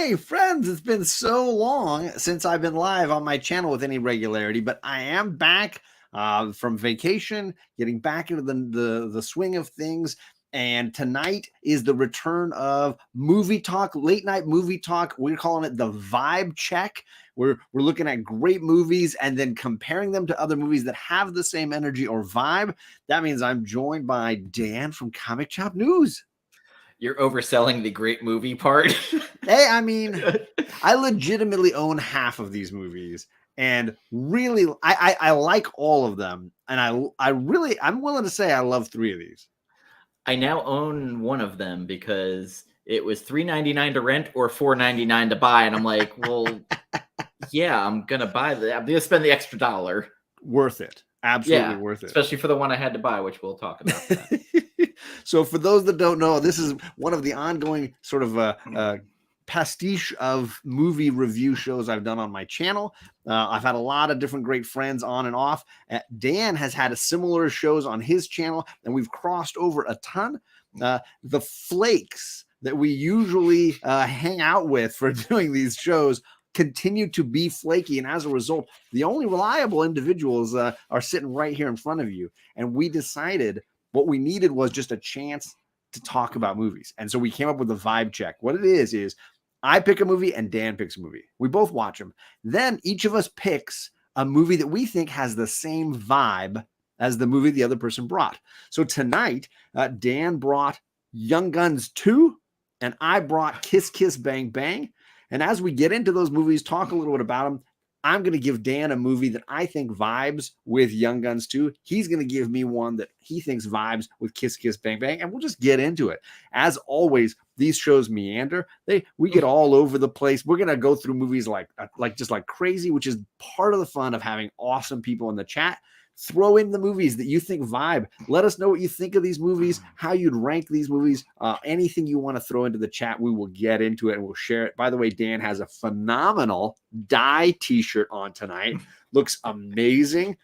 Hey, friends, it's been so long since I've been live on my channel with any regularity, but I am back from vacation, getting back into the swing of things. And tonight is the return of movie talk, late night movie talk. We're calling it the vibe check. We're looking at great movies and then comparing them to other movies that have the same energy or vibe. That means I'm joined by Dan from Comic Chop News. You're overselling the great movie part. Hey, I mean, I legitimately own half of these movies, and really, I like all of them, and I'm willing to say I love 3 of these. I now own one of them because it was $3.99 to rent or $4.99 to buy, and I'm like, well, yeah, I'm gonna buy that. I'm gonna spend the extra $1. Worth it, absolutely worth it, especially for the one I had to buy, which we'll talk about. So, for those that don't know, this is one of the ongoing sort of pastiche of movie review shows I've done on my channel. I've had a lot of different great friends on and off. Dan has had a similar shows on his channel, and we've crossed over a ton. The flakes that we usually hang out with for doing these shows continue to be flaky, and as a result, the only reliable individuals are sitting right here in front of you. And we decided what we needed was just a chance to talk about movies, and so we came up with the vibe check. What it is I pick a movie and Dan picks a movie. We both watch them. Then each of us picks a movie that we think has the same vibe as the movie the other person brought. So tonight, Dan brought Young Guns 2, and I brought Kiss Kiss Bang Bang. And as we get into those movies, talk a little bit about them, I'm going to give Dan a movie that I think vibes with Young Guns 2. He's going to give me one that he thinks vibes with Kiss Kiss Bang Bang, and we'll just get into it. As always, these shows meander. We get all over the place. We're going to go through movies like crazy, which is part of the fun of having awesome people in the chat. Throw in the movies that you think vibe. Let us know what you think of these movies, how you'd rank these movies, anything you want to throw into the chat. We will get into it and we'll share it. By the way, Dan has a phenomenal dye t-shirt on tonight. Looks amazing.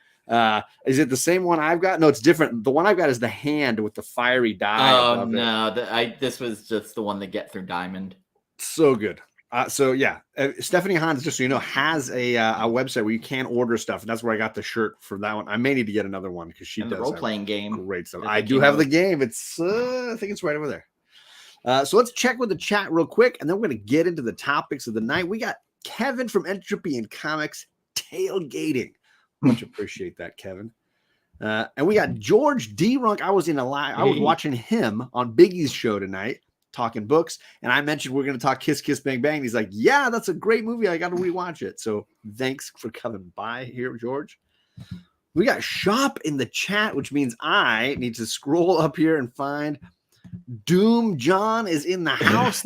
Is it the same one I've got? No, it's different. The one I've got is the hand with the fiery dye. Oh no, this was just the one that Get Through Diamond. So good. Stephanie Hans, just so you know, has a website where you can order stuff, and that's where I got the shirt for that one. I may need to get another one because she does the role-playing game. Great stuff. I do have the game. It's I think it's right over there. So let's check with the chat real quick, and then we're going to get into the topics of the night. We got Kevin from Entropy and Comics tailgating. Much appreciate that, Kevin. And we got George D. Runk. I was watching him on Biggie's show tonight, talking books, and I mentioned we're going to talk Kiss Kiss Bang Bang. He's like, yeah, that's a great movie. I got to rewatch it. So thanks for coming by here, George. We got Shop in the chat, which means I need to scroll up here and find Doom John is in the house.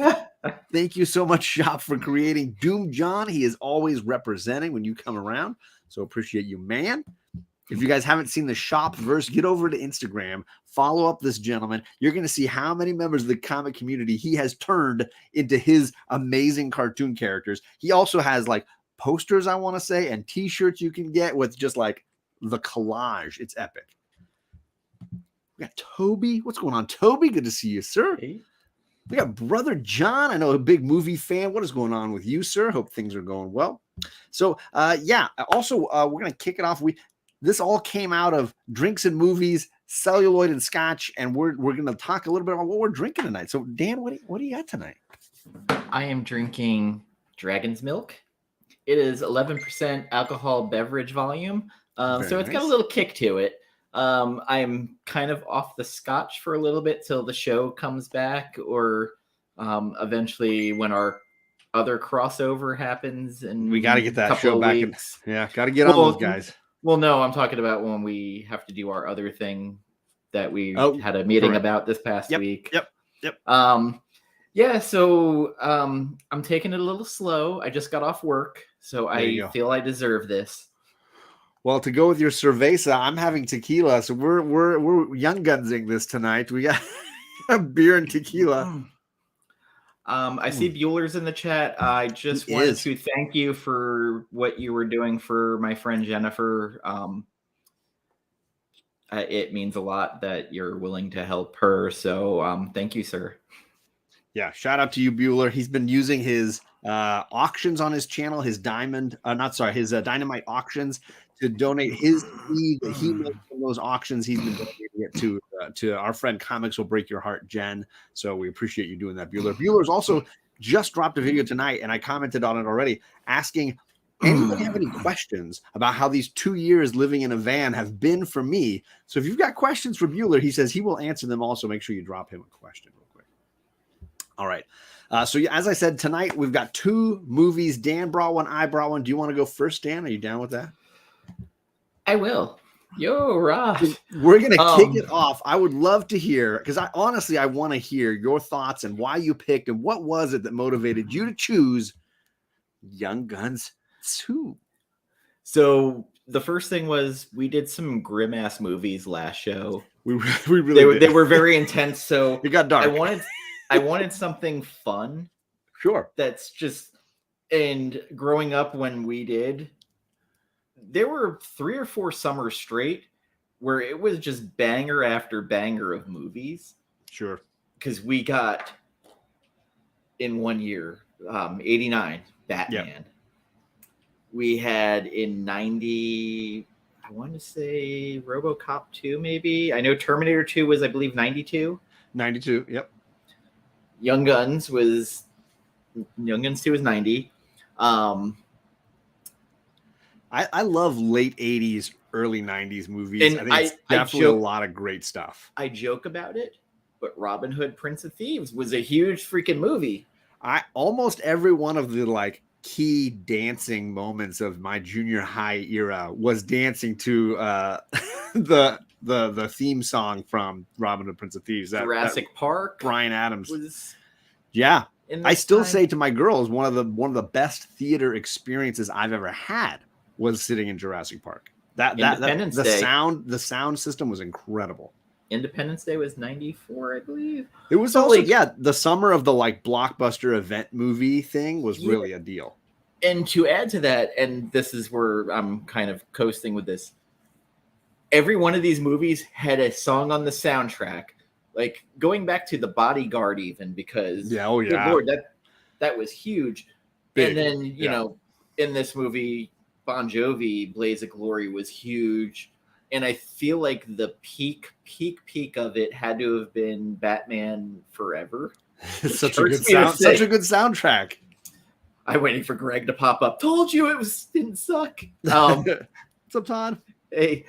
Thank you so much, Shop, for creating Doom John. He is always representing when you come around. So appreciate you, man. If you guys haven't seen the Shop verse, get over to Instagram, follow up this gentleman. You're going to see how many members of the comic community he has turned into his amazing cartoon characters. He also has like posters, I want to say, and t-shirts you can get with just like the collage. It's epic. We got Toby. What's going on, Toby? Good to see you, sir. Hey. We got Brother John. I know a big movie fan. What is going on with you, sir? Hope things are going well. So, also, we're going to kick it off. This all came out of Drinks and Movies, Celluloid and Scotch, and we're going to talk a little bit about what we're drinking tonight. So, Dan, what do you got tonight? I am drinking Dragon's Milk. It is 11% alcohol beverage volume, so it's got a little kick to it. I'm kind of off the Scotch for a little bit till the show comes back, or eventually when our other crossover happens. And we got to get that show back. Got to get on those guys. Well, no, I'm talking about when we have to do our other thing that we had a meeting about this past week. Yep. So I'm taking it a little slow. I just got off work, so I feel I deserve this. Well, to go with your cerveza, I'm having tequila, so we're young gunsing this tonight. We got beer and tequila. I see Bueller's in the chat. I just wanted to thank you for what you were doing for my friend Jennifer. It means a lot that you're willing to help her. So thank you, sir. Yeah, shout out to you, Bueller. He's been using his auctions on his channel, his Dynamite auctions, to donate his fee that he makes from those auctions. He's been donating it to our friend Comics Will Break Your Heart, Jen. So we appreciate you doing that, Bueller. Bueller's also just dropped a video tonight, and I commented on it already, asking, anybody have any questions about how these 2 years living in a van have been for me? So if you've got questions for Bueller, he says he will answer them also. Make sure you drop him a question real quick. All right. So as I said, tonight we've got 2 movies. Dan brought one, I brought one. Do you want to go first, Dan? Are you down with that? I will. Yo, Ross. We're going to kick it off. I would love to hear, because I want to hear your thoughts and why you picked and what was it that motivated you to choose Young Guns 2. So the first thing was we did some grim ass movies last show. We really they were very intense. So it got dark. I wanted something fun. Sure. That's just, and growing up when we did, there were 3 or 4 summers straight where it was just banger after banger of movies. Sure. Because we got in 1 year, 89 Batman. Yep. We had in 90, I want to say RoboCop 2, maybe. I know Terminator 2 was, I believe, 92. 92, yep. Young Guns 2 was 90. I love late 80s, early 90s movies. And I think it's definitely a lot of great stuff. I joke about it, but Robin Hood, Prince of Thieves was a huge freaking movie. Almost every one of the key dancing moments of my junior high era was dancing to the theme song from Robin Hood, Prince of Thieves. Jurassic Park. Bryan Adams. Was I still say to my girls, one of the best theater experiences I've ever had was sitting in Jurassic Park. The sound system was incredible. Independence Day was 94, I believe. It was also the summer of the blockbuster event movie thing was really a deal. And to add to that, and this is where I'm kind of coasting with this, every one of these movies had a song on the soundtrack, like going back to The Bodyguard even, because good Lord, that was huge. Big. And then you know, in this movie, Bon Jovi, Blaze of Glory was huge. And I feel like the peak of it had to have been Batman Forever. Such a good soundtrack. I'm waiting for Greg to pop up. Told you it didn't suck. What's up, Todd? Hey.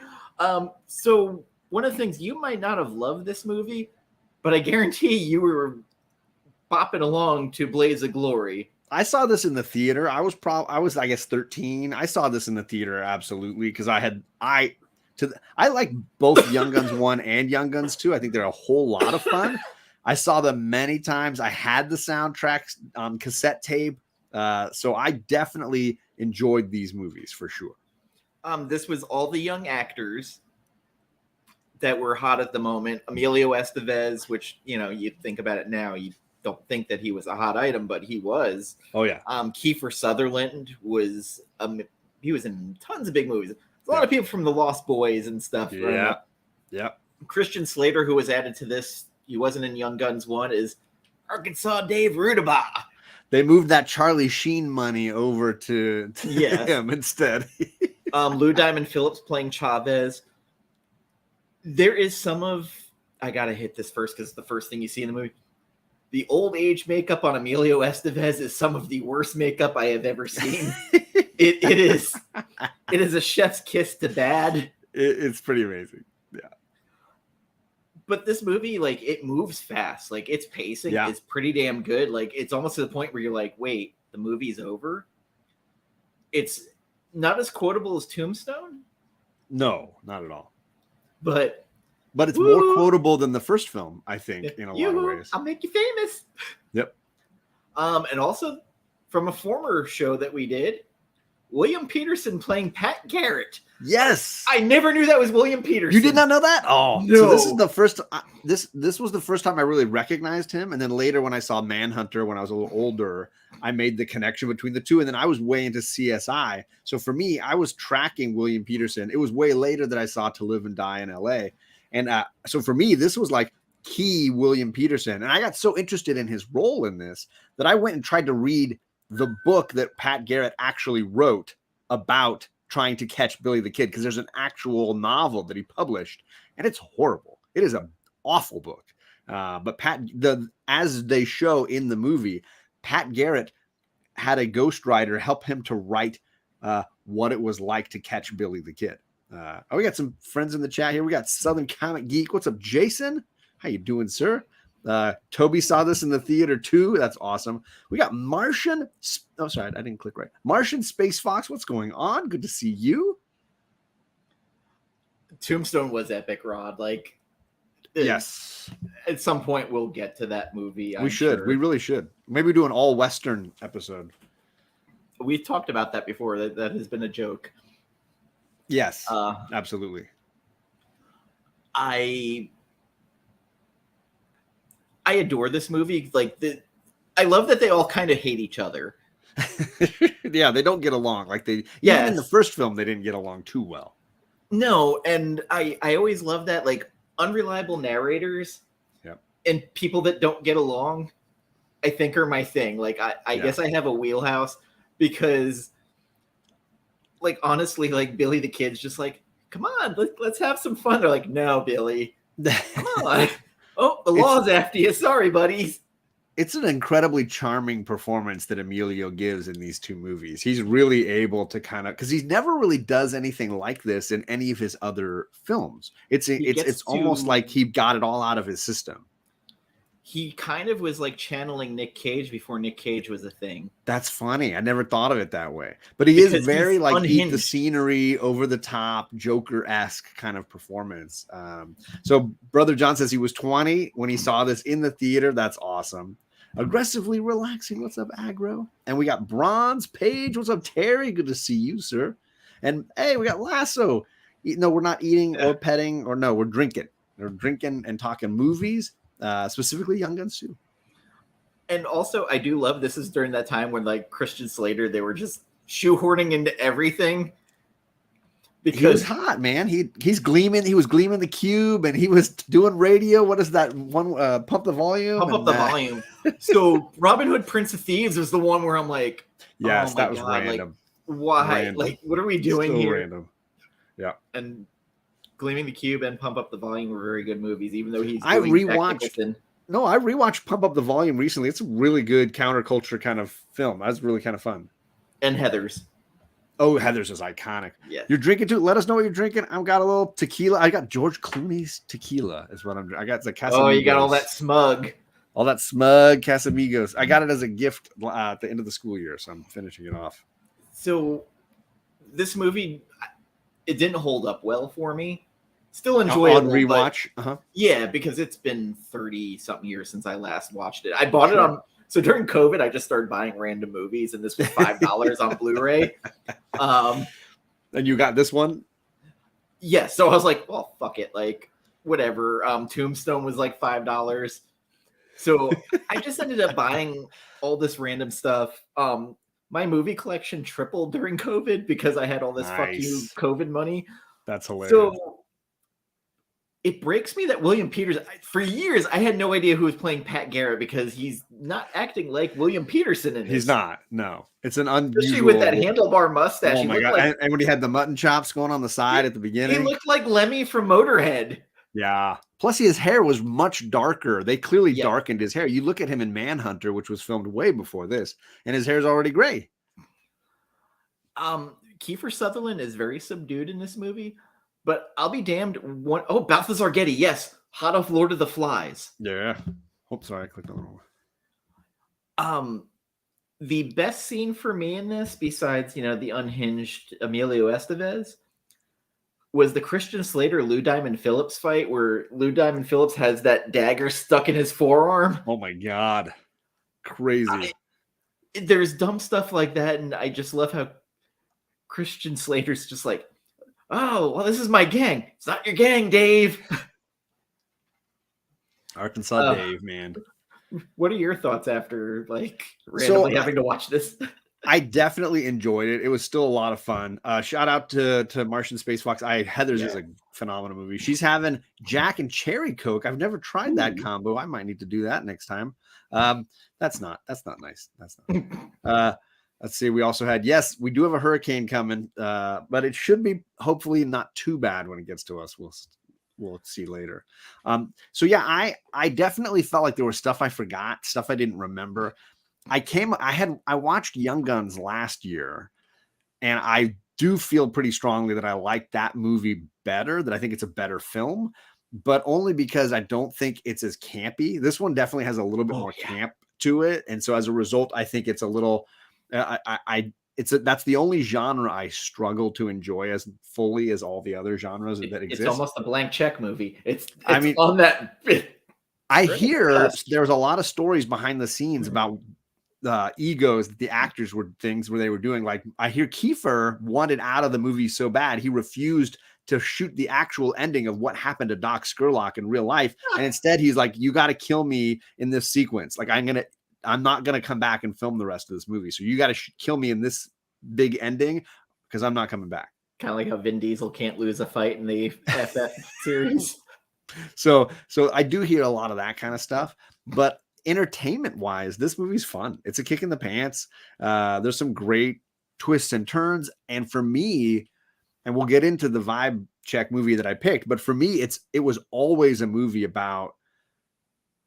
So one of the things, you might not have loved this movie, but I guarantee you were bopping along to Blaze of Glory. I saw this in the theater. I was I guess 13. I saw this in the theater absolutely because I like both Young Guns 1 and Young Guns 2. I think they're a whole lot of fun. I saw them many times. I had the soundtracks on cassette tape. So I definitely enjoyed these movies for sure. This was all the young actors that were hot at the moment. Emilio Estevez, which, you know, you think about it now, you don't think that he was a hot item, but he was. Oh, yeah. Kiefer Sutherland was, he was in tons of big movies. A lot of people from the Lost Boys and stuff. Yeah. Christian Slater, who was added to this, he wasn't in Young Guns 1, is Arkansas Dave Rudabaugh. They moved that Charlie Sheen money over to him instead. Lou Diamond Phillips playing Chavez. There is I got to hit this first because it's the first thing you see in the movie. The old age makeup on Emilio Estevez is some of the worst makeup I have ever seen. It is a chef's kiss to bad. It's pretty amazing. Yeah. But this movie, like, it moves fast. Like, its pacing is pretty damn good. Like, it's almost to the point where you're like, wait, the movie's over? It's not as quotable as Tombstone. No, not at all. But it's more quotable than the first film, I think, in a lot of ways. I'll make you famous. Yep. And also, from a former show that we did, William Peterson playing Pat Garrett. Yes. I never knew that was William Peterson. You did not know that? Oh, no. So this is the first, this was the first time I really recognized him. And then later when I saw Manhunter, when I was a little older, I made the connection between the two. And then I was way into CSI. So for me, I was tracking William Peterson. It was way later that I saw To Live and Die in LA. And so for me, this was like key William Peterson. And I got so interested in his role in this that I went and tried to read the book that Pat Garrett actually wrote about trying to catch Billy the Kid, because there's an actual novel that he published, and it's horrible. It is an awful book. But as they show in the movie, Pat Garrett had a ghostwriter help him to write what it was like to catch Billy the Kid. We got some friends in the chat here. We got Southern Comic Geek. What's up, Jason? How you doing, sir? Toby saw this in the theater too. That's awesome. We got Martian. Oh, sorry, I didn't click right. Martian Space Fox. What's going on? Good to see you. Tombstone was epic, Rod. Like, yes. At some point, we'll get to that movie. We should. Sure. We really should. Maybe do an all Western episode. We've talked about that before. That has been a joke. Yes, absolutely. I adore this movie. Like, I love that they all kind of hate each other. Yeah, they don't get along. Like even in the first film, they didn't get along too well. No, and I always love that, like, unreliable narrators and people that don't get along, I think, are my thing. Like, I guess I have a wheelhouse because, like, honestly, like, Billy the Kid's just like, come on, let's have some fun. They're like, no, Billy, come on. Oh, the law's after you. Sorry, buddies. It's an incredibly charming performance that Emilio gives in these two movies. He's really able to kind of, because he never really does anything like this in any of his other films. It's almost like he got it all out of his system. He kind of was like channeling Nick Cage before Nick Cage was a thing. That's funny. I never thought of it that way. But he is very like eat the scenery, over the top, Joker-esque kind of performance. So Brother John says he was 20 when he saw this in the theater. That's awesome. Aggressively relaxing. What's up, Aggro? And we got Bronze Page. What's up, Terry? Good to see you, sir. And hey, we got Lasso. No, we're not eating or petting, or no, we're drinking. We're drinking and talking movies, specifically Young Guns 2. And also, I do love this is during that time when, like, Christian Slater, they were just shoehorning into everything. Because he was hot, man. He's gleaming. He was gleaming the cube, and he was doing radio. What is that one? Pump the volume. Pump up the volume. So Robin Hood, Prince of Thieves was the one where I'm like, yes, that was random. Like, why? Random. Like, what are we doing Still here? Random. Yeah. And Gleaming the Cube and Pump Up the Volume were very good movies, even though I rewatched Pump Up the Volume recently. It's a really good counterculture kind of film. That's really kind of fun. And Heathers. Oh, Heathers is iconic. Yeah. You're drinking too. Let us know what you're drinking. I've got a little tequila. I got George Clooney's tequila is what I'm drinking. I got the Casamigos. Oh, you got all that smug. All that smug Casamigos. I got it as a gift at the end of the school year, so I'm finishing it off. So this movie, it didn't hold up well for me. Still enjoyable. On rewatch? Yeah, because it's been 30-something years since I last watched it. I bought it on... So during COVID, I just started buying random movies, and this was $5 on Blu-ray. And you got this one? Yeah, so I was like, well, fuck it. Like, whatever. Tombstone was like $5. So I just ended up buying all this random stuff. My movie collection tripled during COVID because I had all this fuck you COVID money. That's hilarious. So it breaks me that William Peters, for years, I had no idea who was playing Pat Garrett because he's not acting like William Peterson in this. He's not. No. It's an unusual. Especially with that handlebar mustache. Oh my God. Like, and when he had the mutton chops going on the side at the beginning. He looked like Lemmy from Motorhead. Yeah. Plus, his hair was much darker. They clearly darkened his hair. You look at him in Manhunter, which was filmed way before this, and his hair's already gray. Kiefer Sutherland is very subdued in this movie. But I'll be damned. Balthazar Getty. Yes. Hot off Lord of the Flies. Yeah. Oops, sorry. I clicked on the wrong one. The best scene for me in this, besides, the unhinged Emilio Estevez, was the Christian Slater Lou Diamond Phillips fight where Lou Diamond Phillips has that dagger stuck in his forearm. Oh my God. Crazy. There's dumb stuff like that. And I just love how Christian Slater's just like, oh, well, this is my gang. It's not your gang, Dave. Arkansas Dave, man. What are your thoughts after, randomly having to watch this? I definitely enjoyed it. It was still a lot of fun. Shout out to Martian Space Fox. Heathers is a phenomenal movie. She's having Jack and Cherry Coke. I've never tried that combo. I might need to do that next time. That's not nice. That's not. Let's see. We also had, yes, we do have a hurricane coming, but it should be hopefully not too bad when it gets to us. We'll see later. So yeah, I definitely felt like there was stuff I forgot, stuff I didn't remember. I watched Young Guns last year, and I do feel pretty strongly that I like that movie better, that I think it's a better film, but only because I don't think it's as campy. This one definitely has a little bit more camp to it. And so as a result, I think it's a little, that's the only genre I struggle to enjoy as fully as all the other genres that exist. It's almost a blank check movie. It's on that. I hear there's a lot of stories behind the scenes about egos that the actors were things where they were doing. Like, I hear Kiefer wanted out of the movie so bad he refused to shoot the actual ending of what happened to Doc Scurlock in real life, and instead he's like, you got to kill me in this sequence. Like, I'm not gonna come back and film the rest of this movie, so you got to kill me in this big ending because I'm not coming back. Kind of like how Vin Diesel can't lose a fight in the FF series. So I do hear a lot of that kind of stuff, but entertainment wise, this movie's fun. It's a kick in the pants. There's some great twists and turns, and for me, and we'll get into the vibe check movie that I picked, but for me, it was always a movie about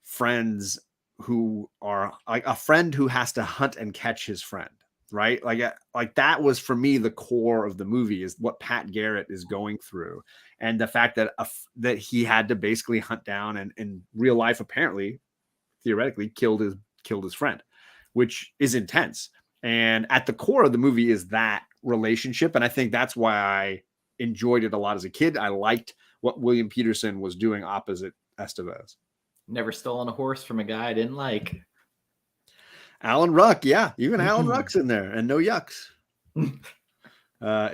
friends who are like a friend who has to hunt and catch his friend, right? Like that was for me the core of the movie, is what Pat Garrett is going through, and the fact that that he had to basically hunt down and in real life, apparently, theoretically, killed his friend, which is intense. And at the core of the movie is that relationship, and I think that's why I enjoyed it a lot as a kid. I liked what William Peterson was doing opposite Estevez. Never stolen a horse from a guy I didn't like. Alan Ruck, yeah, even Alan Ruck's in there, and no yucks.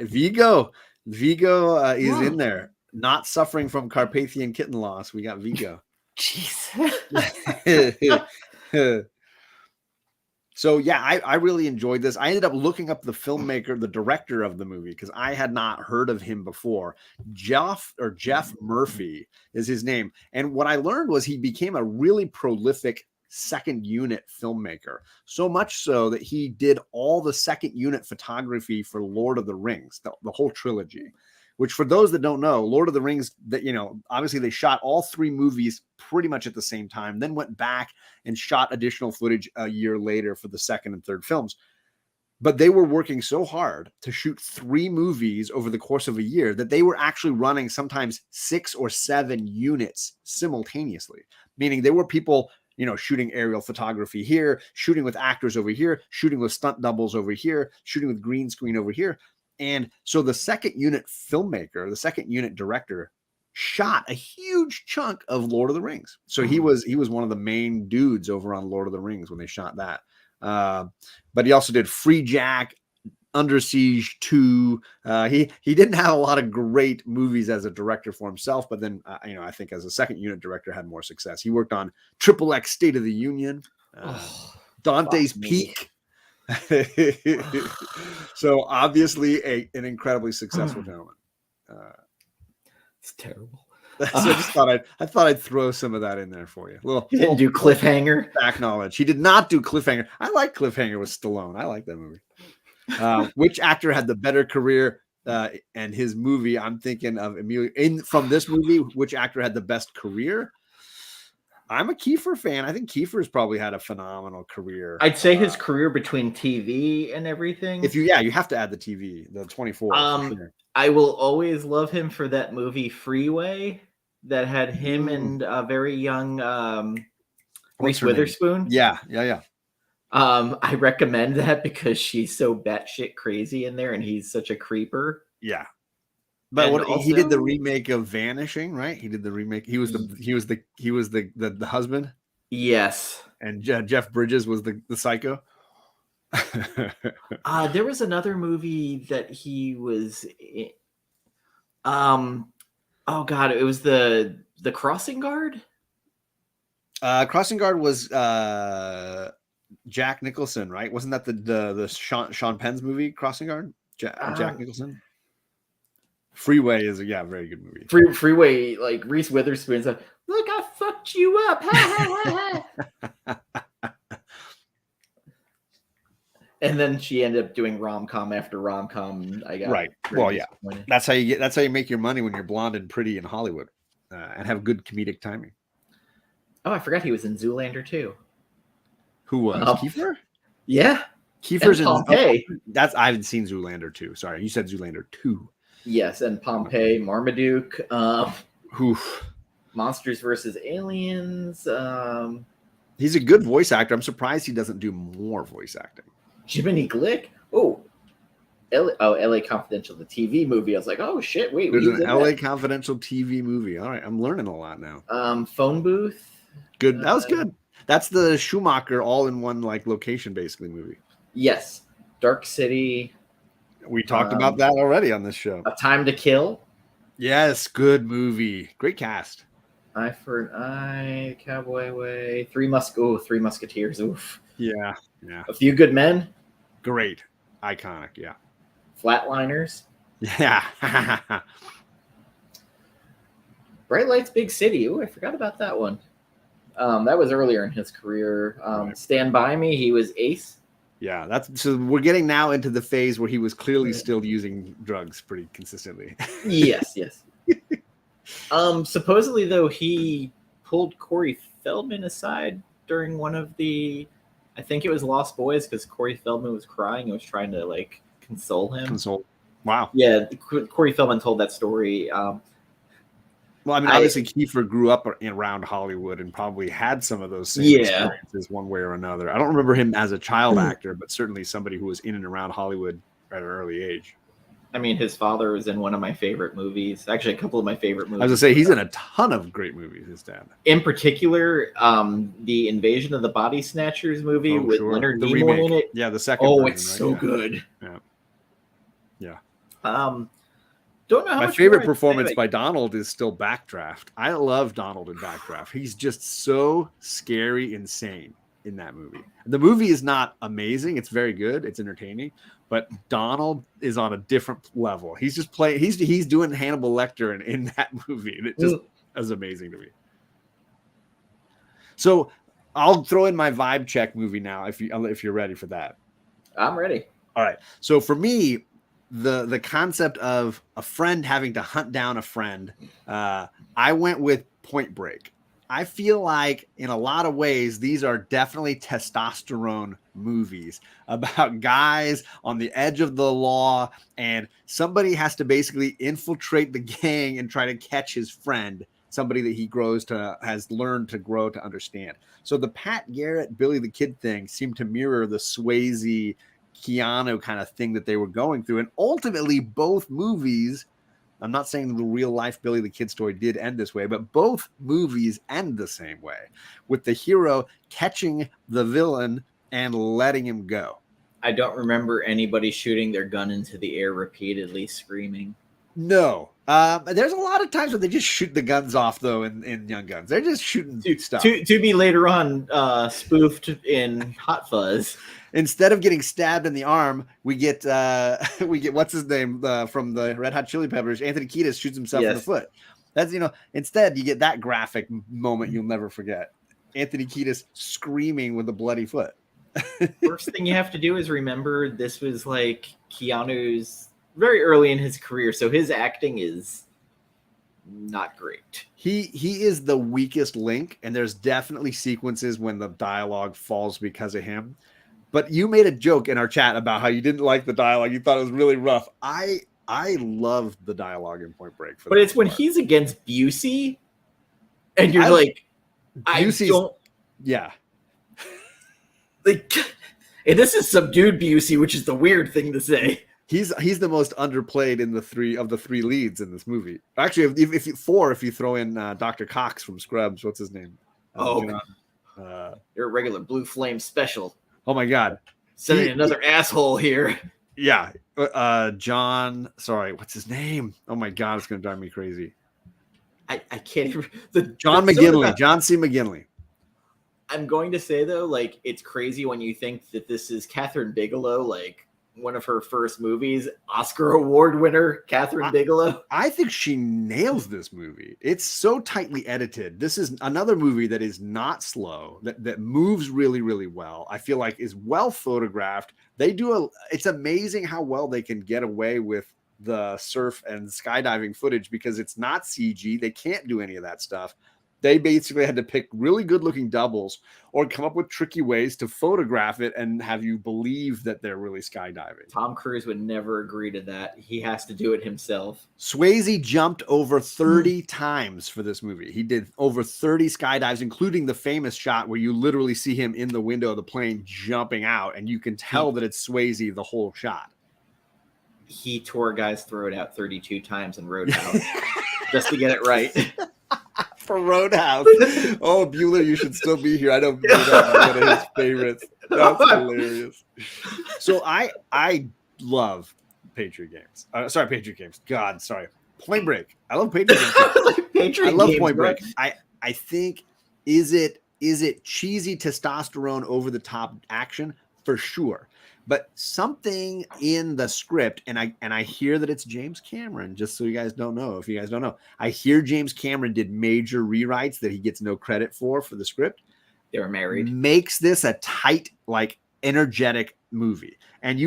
Vigo is in there, not suffering from Carpathian kitten loss. We got Vigo. Jeez. So yeah, I really enjoyed this. I ended up looking up the filmmaker, the director of the movie, because I had not heard of him before. Jeff Murphy is his name. And what I learned was he became a really prolific second unit filmmaker. So much so that he did all the second unit photography for Lord of the Rings, the whole trilogy. Which, for those that don't know, Lord of the Rings, that, you know, obviously they shot all three movies pretty much at the same time, then went back and shot additional footage a year later for the second and third films. But they were working so hard to shoot three movies over the course of a year that they were actually running sometimes 6 or 7 units simultaneously, meaning there were people, you know, shooting aerial photography here, shooting with actors over here, shooting with stunt doubles over here, shooting with green screen over here. And so the second unit filmmaker, the second unit director, shot a huge chunk of Lord of the Rings. So he was one of the main dudes over on Lord of the Rings when they shot that. But he also did Free Jack, Under Siege 2. He didn't have a lot of great movies as a director for himself, but then I think as a second unit director had more success. He worked on Triple X State of the Union, Dante's Peak. So obviously an incredibly successful gentleman. It's terrible. So I thought I'd throw some of that in there for you. He didn't do Cliffhanger. Back knowledge. He did not do Cliffhanger. I like Cliffhanger with Stallone. I like that movie. Which actor had the better career? And his movie, I'm thinking of Emilio. From this movie, which actor had the best career? I'm a Kiefer fan. I think Kiefer's probably had a phenomenal career. I'd say his career between TV and everything. You have to add the TV, the 24. Sure. I will always love him for that movie Freeway that had him and a very young Reese Witherspoon. Yeah. I recommend that because she's so batshit crazy in there, and he's such a creeper. Yeah. But he did the remake of Vanishing, right? He did the remake. He was the husband. Yes. And Jeff Bridges was the psycho. There was another movie that he was in. Oh God, it was the Crossing Guard. Crossing Guard was Jack Nicholson, right? Wasn't that the Sean Penn's movie, Crossing Guard? Jack Nicholson. Freeway is a very good movie. Freeway, like Reese Witherspoon's like, look, I fucked you up. And then she ended up doing rom-com after rom-com. I got right. Well, yeah, that's how you make your money when you're blonde and pretty in Hollywood, and have good comedic timing. Oh, I forgot he was in Zoolander too. Who was Kiefer? Yeah, Kiefer's in Pompeii. I haven't seen Zoolander 2. Sorry, you said Zoolander 2. Yes, and Pompeii, Marmaduke, Oof. Monsters vs. Aliens. He's a good voice actor. I'm surprised he doesn't do more voice acting. Jiminy Glick. Oh, LA Confidential, the TV movie. I was like, oh shit, wait. There's an LA Confidential TV movie. All right, I'm learning a lot now. Phone Booth. Good. That was good. That's the Schumacher all-in-one like location basically movie. Yes. Dark City. We talked about that already on this show. A Time to Kill. Yes, good movie. Great cast. Eye for an Eye, Cowboy Way, Three Musketeers. Oof. Yeah. A Few Good Men. Great. Iconic, yeah. Flatliners. Yeah. Bright Lights, Big City. Ooh, I forgot about that one. That was earlier in his career. Right. Stand By Me, he was Ace. Yeah, so we're getting now into the phase where he was clearly still using drugs pretty consistently. Yes. Supposedly though, he pulled Corey Feldman aside during one of the, I think it was Lost Boys, because Corey Feldman was crying and was trying to like console him. Wow. Yeah, Corey Feldman told that story. Well, I mean, obviously, Kiefer grew up around Hollywood and probably had some of those same experiences one way or another. I don't remember him as a child actor, but certainly somebody who was in and around Hollywood at an early age. I mean, his father was in one of my favorite movies. Actually, a couple of my favorite movies. I was going to say, he's in a ton of great movies, his dad. In particular, the Invasion of the Body Snatchers movie with Leonard Nimoy in it. Yeah, the second version, it's right? So good. Yeah. Don't know how my favorite performance by Donald is still Backdraft. I love Donald in Backdraft. He's just so scary, insane in that movie. The movie is not amazing. It's very good. It's entertaining, but Donald is on a different level. He's just playing. He's doing Hannibal Lecter in that movie, and it just is amazing to me. So I'll throw in my vibe check movie now if you're ready for that. I'm ready. All right. So for me, the concept of a friend having to hunt down a friend, I went with Point Break. I feel like in a lot of ways, these are definitely testosterone movies about guys on the edge of the law, and somebody has to basically infiltrate the gang and try to catch his friend, somebody that he has learned to grow to understand. So the Pat Garrett, Billy the Kid thing seemed to mirror the Swayze, Keanu kind of thing that they were going through. And ultimately, both movies, I'm not saying the real life Billy the Kid story did end this way, but both movies end the same way, with the hero catching the villain and letting him go. I don't remember anybody shooting their gun into the air repeatedly, screaming. No. There's a lot of times where they just shoot the guns off, though, in Young Guns. They're just shooting stuff. To be later on spoofed in Hot Fuzz. Instead of getting stabbed in the arm, we get what's his name from the Red Hot Chili Peppers. Anthony Kiedis shoots himself in the foot. That's instead you get that graphic moment you'll never forget. Anthony Kiedis screaming with a bloody foot. First thing you have to do is remember this was like Keanu's very early in his career, so his acting is not great. He is the weakest link, and there's definitely sequences when the dialogue falls because of him. But you made a joke in our chat about how you didn't like the dialogue. You thought it was really rough. I loved the dialogue in Point Break. But it's when he's against Busey, and you're like, Busey's, I don't... Yeah. Like, and this is subdued Busey, which is the weird thing to say. He's the most underplayed in the three leads in this movie. Actually, if you throw in Dr. Cox from Scrubs, what's his name? You're a regular Blue Flame special. Oh my God. Sending another asshole here. Yeah. John, sorry, what's his name? Oh my God, it's going to drive me crazy. I can't even. John McGinley. John C. McGinley. I'm going to say, though, like, it's crazy when you think that this is Catherine Bigelow, like, one of her first movies, Oscar Award winner Catherine Bigelow. I think she nails this movie. It's so tightly edited. This is another movie that is not slow, that moves really, really well. I feel like is well photographed. It's amazing how well they can get away with the surf and skydiving footage because it's not CG. They can't do any of that stuff. They basically had to pick really good looking doubles or come up with tricky ways to photograph it and have you believe that they're really skydiving. Tom Cruise would never agree to that. He has to do it himself. Swayze jumped over 30 times for this movie. He did over 30 skydives, including the famous shot where you literally see him in the window of the plane jumping out, and you can tell that it's Swayze the whole shot. He tore a guy's throat out 32 times in Roadhouse just to get it right. For Roadhouse. Oh, Bueller, you should still be here. I know Bueller is one of his favorites. That's hilarious. So I love Patriot Games. Patriot Games. God, sorry. Point Break. I love Patriot Games. I love Point Break. I think is it cheesy testosterone over the top action? For sure. But something in the script, and I hear that it's James Cameron, just so you guys don't know. If you guys don't know, I hear James Cameron did major rewrites that he gets no credit for the script. They were married. Makes this a tight, like energetic movie. And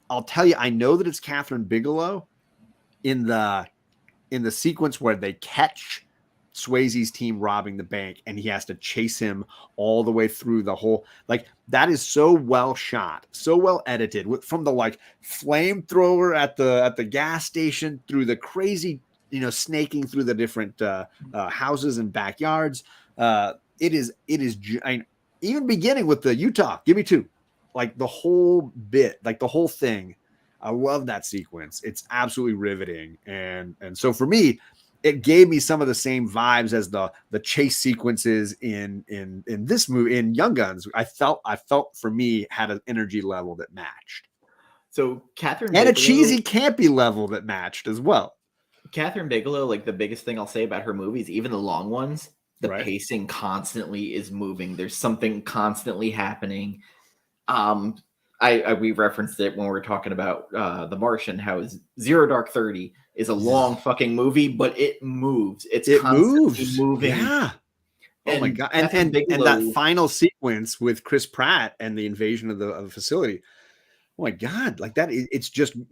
I'll tell you, I know that it's Catherine Bigelow in the sequence where they catch Swayze's team robbing the bank and he has to chase him all the way through the whole, like that is so well shot, so well edited from the like flamethrower at the gas station through the crazy, snaking through the different houses and backyards. It is even beginning with the Utah, give me two, like the whole bit, like the whole thing. I love that sequence. It's absolutely riveting. And so for me, it gave me some of the same vibes as the chase sequences in this movie in Young Guns. I felt for me had an energy level that matched. So Catherine and Bigelow, a cheesy campy level that matched as well. Catherine Bigelow, like the biggest thing I'll say about her movies, even the long ones, the pacing constantly is moving. There's something constantly happening. We referenced it when we were talking about The Martian, how Zero Dark 30 is a long fucking movie, but it moves. It moves. Moving. Yeah. Oh my God. And that final sequence with Chris Pratt and the invasion of the facility. Oh my God. Like that,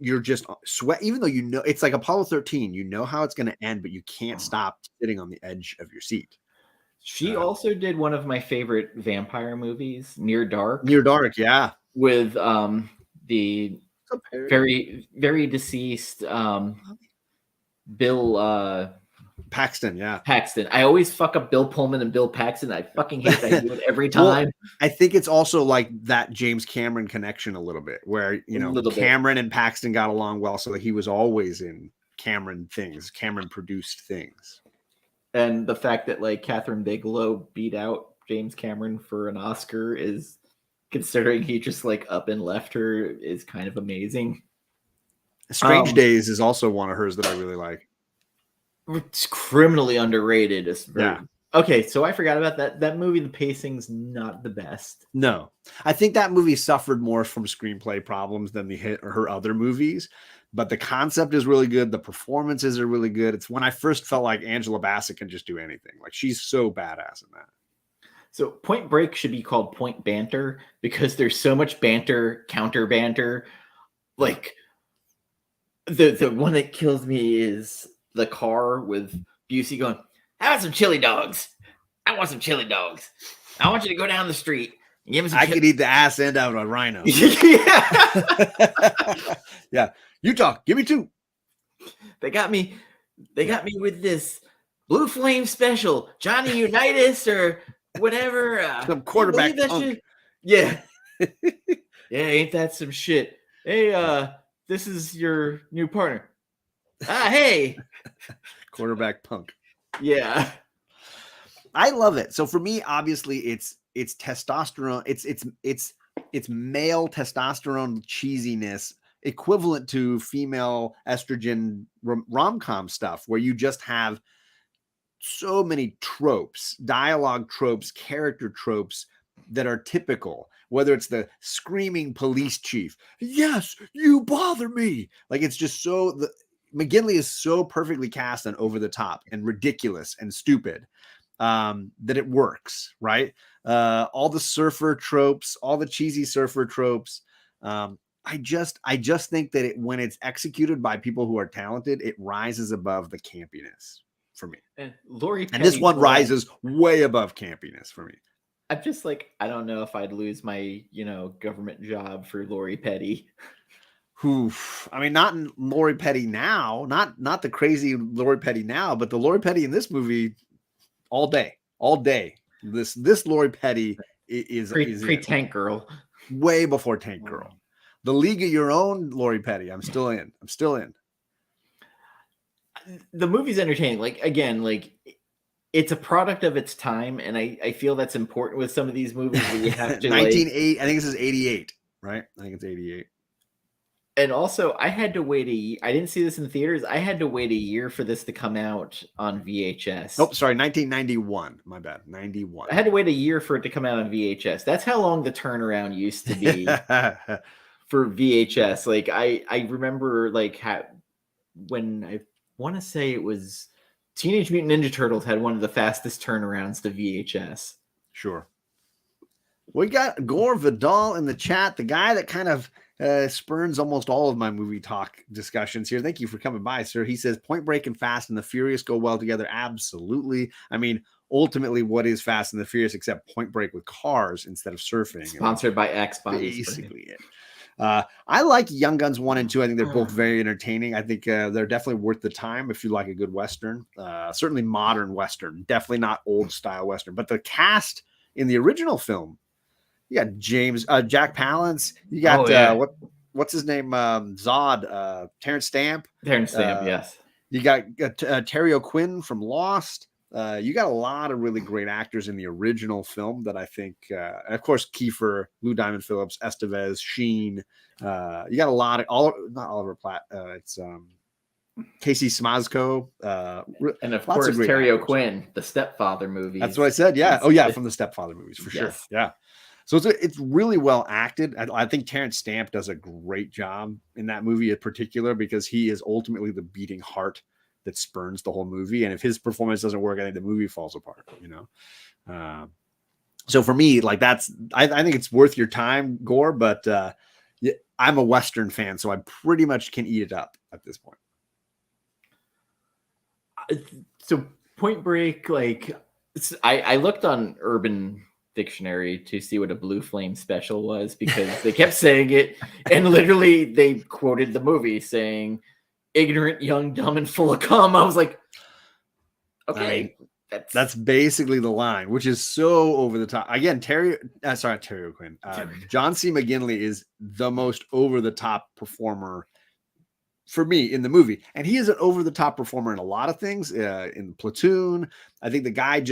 you're just sweat, even though it's like Apollo 13, you know how it's going to end, but you can't stop sitting on the edge of your seat. She also did one of my favorite vampire movies, Near Dark. Near Dark, yeah. With the very, very deceased Bill Paxton, yeah. Paxton. I always fuck up Bill Pullman and Bill Paxton. I fucking hate that dude every time. Well, I think it's also like that James Cameron connection a little bit, where Cameron and Paxton got along well, so that he was always in Cameron produced things. And the fact that like Catherine Bigelow beat out James Cameron for an Oscar is, considering he just like up and left her, is kind of amazing. Strange Days is also one of hers that I really like. It's criminally underrated. Okay, so I forgot about that. That movie, the pacing's not the best. No, I think that movie suffered more from screenplay problems than her other movies. But the concept is really good. The performances are really good. It's when I first felt like Angela Bassett can just do anything. Like she's so badass in that. So Point Break should be called Point Banter because there's so much banter, counter banter. Like the one that kills me is the car with Busey going, "How about some chili dogs? I want some chili dogs. I want you to go down the street and give me some. I could eat the ass end out of a rhino." Yeah. Utah, give me two. They got me with this Blue Flame special, Johnny Unitas or whatever. Some quarterback punk. Yeah. Yeah, ain't that some shit? Hey, this is your new partner. Hey. Quarterback punk. Yeah. I love it. So for me, obviously, it's testosterone. It's male testosterone cheesiness, equivalent to female estrogen rom-com stuff, where you just have so many tropes, dialogue tropes, character tropes that are typical, whether it's the screaming police chief, yes, you bother me. Like it's just so McGinley is so perfectly cast and over the top and ridiculous and stupid that it works, right? All the surfer tropes, all the cheesy surfer tropes. I just think that when it's executed by people who are talented, it rises above the campiness for me. And Lori Petty, and this one rises way above campiness for me. I'm just like, I don't know if I'd lose my, government job for Lori Petty. Who, I mean, not Lori Petty now, not the crazy Lori Petty now, but the Lori Petty in this movie, all day. This Lori Petty is pre-Tank Girl, way before Tank Girl. The League of Your Own, Lori Petty. I'm still in. The movie's entertaining. Like, again, like it's a product of its time, and I feel that's important with some of these movies that you have to 1980. I think this is 88, right? I think it's 88. And also, I had to wait I didn't see this in theaters. I had to wait a year for this to come out on VHS. Oh, sorry, 1991. My bad, 91. I had to wait a year for it to come out on VHS. That's how long the turnaround used to be for VHS. Like I remember like when I want to say it was Teenage Mutant Ninja Turtles had one of the fastest turnarounds to VHS. Sure. We got Gore Vidal in the chat, the guy that kind of spurns almost all of my movie talk discussions here. Thank you for coming by, sir. He says Point Break and Fast and the Furious go well together. Absolutely. I mean, ultimately, what is Fast and the Furious except Point Break with cars instead of surfing? Sponsored by Xbox. Basically it. I like Young Guns 1 and 2. I think they're both very entertaining. I think they're definitely worth the time if you like a good Western. Certainly modern Western. Definitely not old style Western. But the cast in the original film, you got Jack Palance. You got what's his name? Zod. Terrence Stamp. Yes. You got Terry O'Quinn from Lost. You got a lot of really great actors in the original film that I think, and of course, Kiefer, Lou Diamond Phillips, Estevez, Sheen. You got a lot of not Oliver Platt. It's Casey Smazko, and of course Terry O'Quinn, the Stepfather movies. That's what I said. Yeah. From the Stepfather movies for sure. Yeah. So it's really well acted. I think Terrence Stamp does a great job in that movie in particular because he is ultimately the beating heart that spurns the whole movie. And if his performance doesn't work, I think the movie falls apart, So for me, like I think it's worth your time, Gore, but I'm a Western fan, so I pretty much can eat it up at this point. So Point Break, like I looked on Urban Dictionary to see what a Blue Flame special was because they kept saying it, and literally they quoted the movie saying ignorant, young, dumb, and full of cum. I was like, okay, that's basically the line, which is so over the top. Again, Terry O'Quinn. John C. McGinley is the most over the top performer for me in the movie, and he is an over the top performer in a lot of things. In Platoon, I think the guy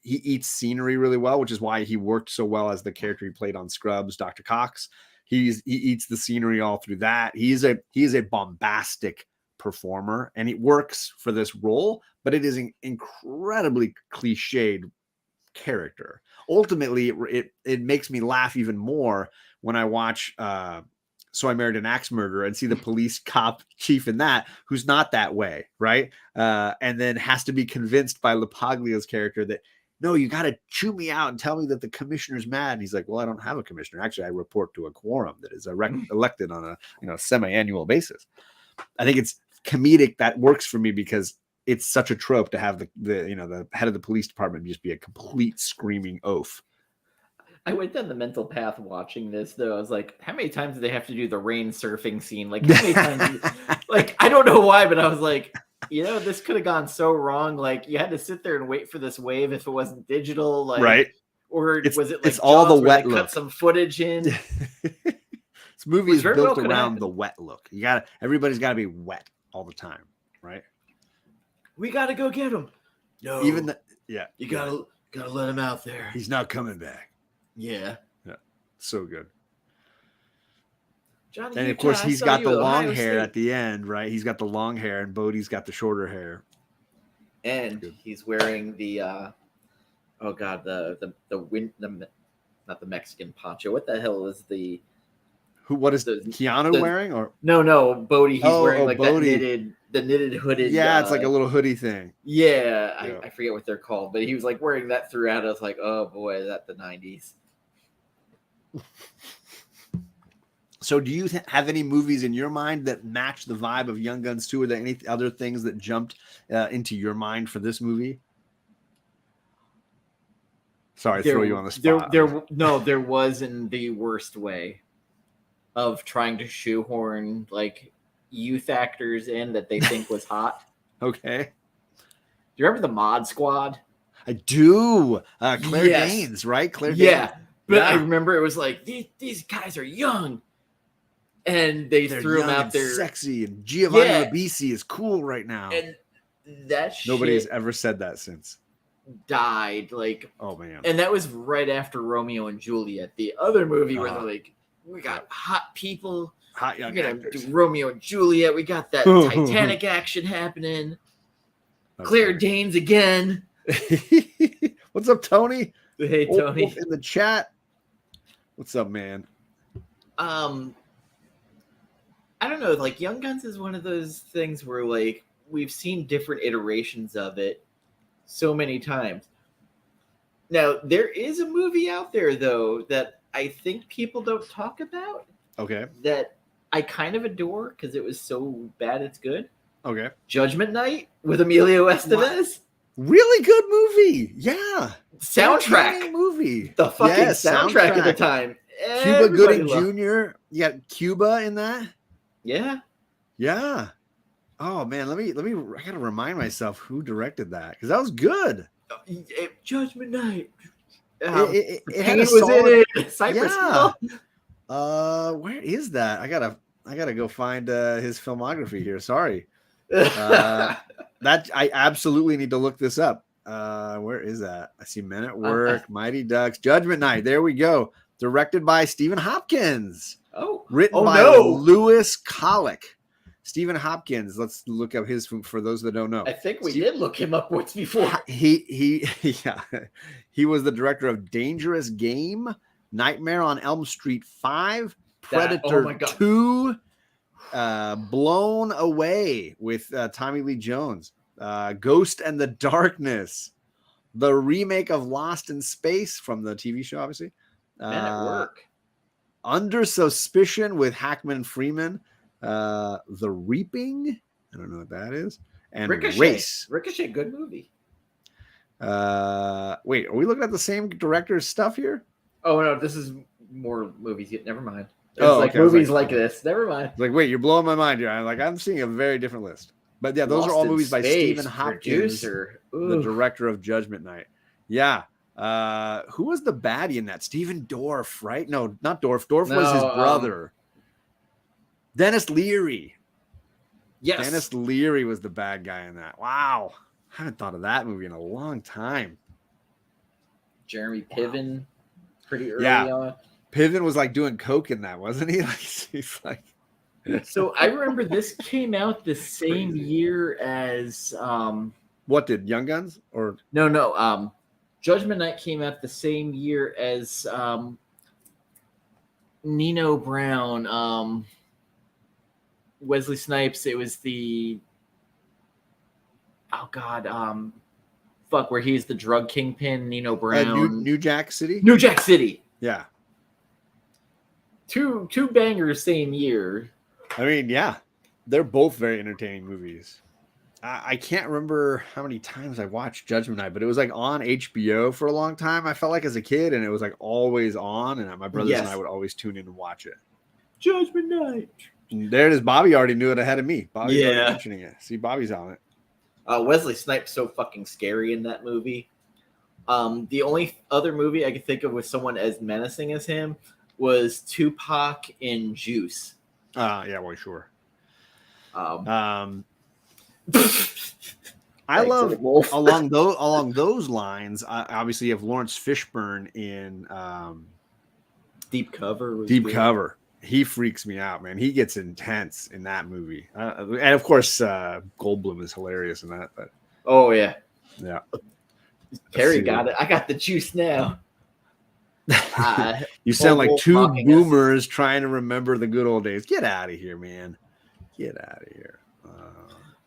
he eats scenery really well, which is why he worked so well as the character he played on Scrubs, Dr. Cox. He eats the scenery all through that. He is a bombastic performer, and it works for this role, but it is an incredibly cliched character. Ultimately, it makes me laugh even more when I watch So I Married an Axe Murderer and see the police cop chief in that who's not that way, right? And then has to be convinced by LaPaglia's character that no, you got to chew me out and tell me that the commissioner's mad. And he's like, well, I don't have a commissioner. Actually, I report to a quorum that is elected on a semi-annual basis. I think it's comedic. That works for me because it's such a trope to have the head of the police department just be a complete screaming oaf. I went down the mental path watching this, though. I was like, how many times do they have to do the rain surfing scene? Like, how many times? Like, I don't know why, but I was like, this could have gone so wrong. Like, you had to sit there and wait for this wave if it wasn't digital, like, right? Or was it like it's all the wet look? Cut some footage in. This movie is built around the wet look. Everybody's got to be wet all the time, right? We got to go get him. No, you gotta let him out there. He's not coming back. Yeah. So good. Johnny, and of course, he's got the long hair at the end, right? He's got the long hair, and Bodhi's got the shorter hair. And he's wearing the not the Mexican poncho. What the hell is the What is Keanu wearing? Or no, Bodhi. He's wearing like Bodhi. the knitted hooded. Yeah, it's like a little hoodie thing. Yeah, I forget what they're called, but he was like wearing that throughout. I was like, oh boy, is that the 90s? So do you have any movies in your mind that match the vibe of Young Guns 2? Are there any other things that jumped into your mind for this movie? Sorry, throw you on the spot. There was in the worst way of trying to shoehorn like youth actors in that they think was hot. Okay. Do you remember the Mod Squad? I do. Claire Danes, right? Claire Danes. But I remember it was like, these guys are young. And they're threw them out there. Sexy. And Giovanni Ribisi is cool right now. And that nobody's ever said that since. Died. Like, oh, man. And that was right after Romeo and Juliet, the other movie where they're like, we got hot people. Hot young actors. Do Romeo and Juliet. We got that Titanic action happening. Claire Danes again. What's up, Tony? Hey, Tony. In the chat. What's up, man? I don't know. Like, Young Guns is one of those things where, like, we've seen different iterations of it so many times. Now, there is a movie out there, though, that I think people don't talk about. Okay. That I kind of adore because it was so bad it's good. Okay. Judgment Night with Emilio Estevez. What? Really good movie. Yeah. Soundtrack movie. The fucking soundtrack at the time. Cuba Gooding Jr. You got Cuba in that? Yeah. Yeah. Oh man, I gotta remind myself who directed that because that was good. Judgment Night. It had was in it. Cypress Hill. Where is that? I gotta go find his filmography here. Sorry. That I absolutely need to look this up. Where is that? I see Men at Work, Mighty Ducks, Judgment Night. There we go. Directed by Stephen Hopkins. Written by Lewis Colick. Stephen Hopkins. Let's look up his for those that don't know. I think we did look him up once before. He was the director of Dangerous Game, Nightmare on Elm Street 5, Predator 2, Blown Away with Tommy Lee Jones, Ghost and the Darkness, the remake of Lost in Space from the TV show, obviously. Men at Work. Under Suspicion with Hackman Freeman, The Reaping. I don't know what that is. And Race. Ricochet, good movie. Wait, are we looking at the same director's stuff here? Oh no, this is more movies. Never mind. Movies like this. Never mind. Like, wait, you're blowing my mind here. I'm seeing a very different list. But yeah, those are all movies by Stephen Hopkins, the director of Judgment Night. Yeah. Who was the baddie in that? Stephen Dorff, right? No, not Dorff. Dorff was his brother. Dennis Leary. Yes. Dennis Leary was the bad guy in that. Wow. I haven't thought of that movie in a long time. Jeremy Piven, pretty early on. Piven was like doing coke in that, wasn't he? Like, he's like. So I remember this came out the same year as. What did Young Guns or no? Judgment Night came out the same year as Nino Brown, Wesley Snipes. It was the where he's the drug kingpin. Nino Brown, New Jack City. New Jack City. Yeah, two bangers same year. I mean, yeah, they're both very entertaining movies. I can't remember how many times I watched Judgment Night, but it was like on HBO for a long time. I felt like as a kid, and it was like always on, and my brothers and I would always tune in and watch it. Judgment Night. And there it is. Bobby already knew it ahead of me. Bobby's already mentioning it. See, Bobby's on it. Wesley Snipes so fucking scary in that movie. The only other movie I could think of with someone as menacing as him was Tupac in Juice. Yeah, well, sure. I love along those lines. Obviously, you have Lawrence Fishburne in Deep Cover. Cover. He freaks me out, man. He gets intense in that movie, and of course, Goldblum is hilarious in that. But oh yeah. Terry got it. I got the juice now. You sound like Wolf two mocking us. boomers trying to remember the good old days. Get out of here, man. Get out of here. You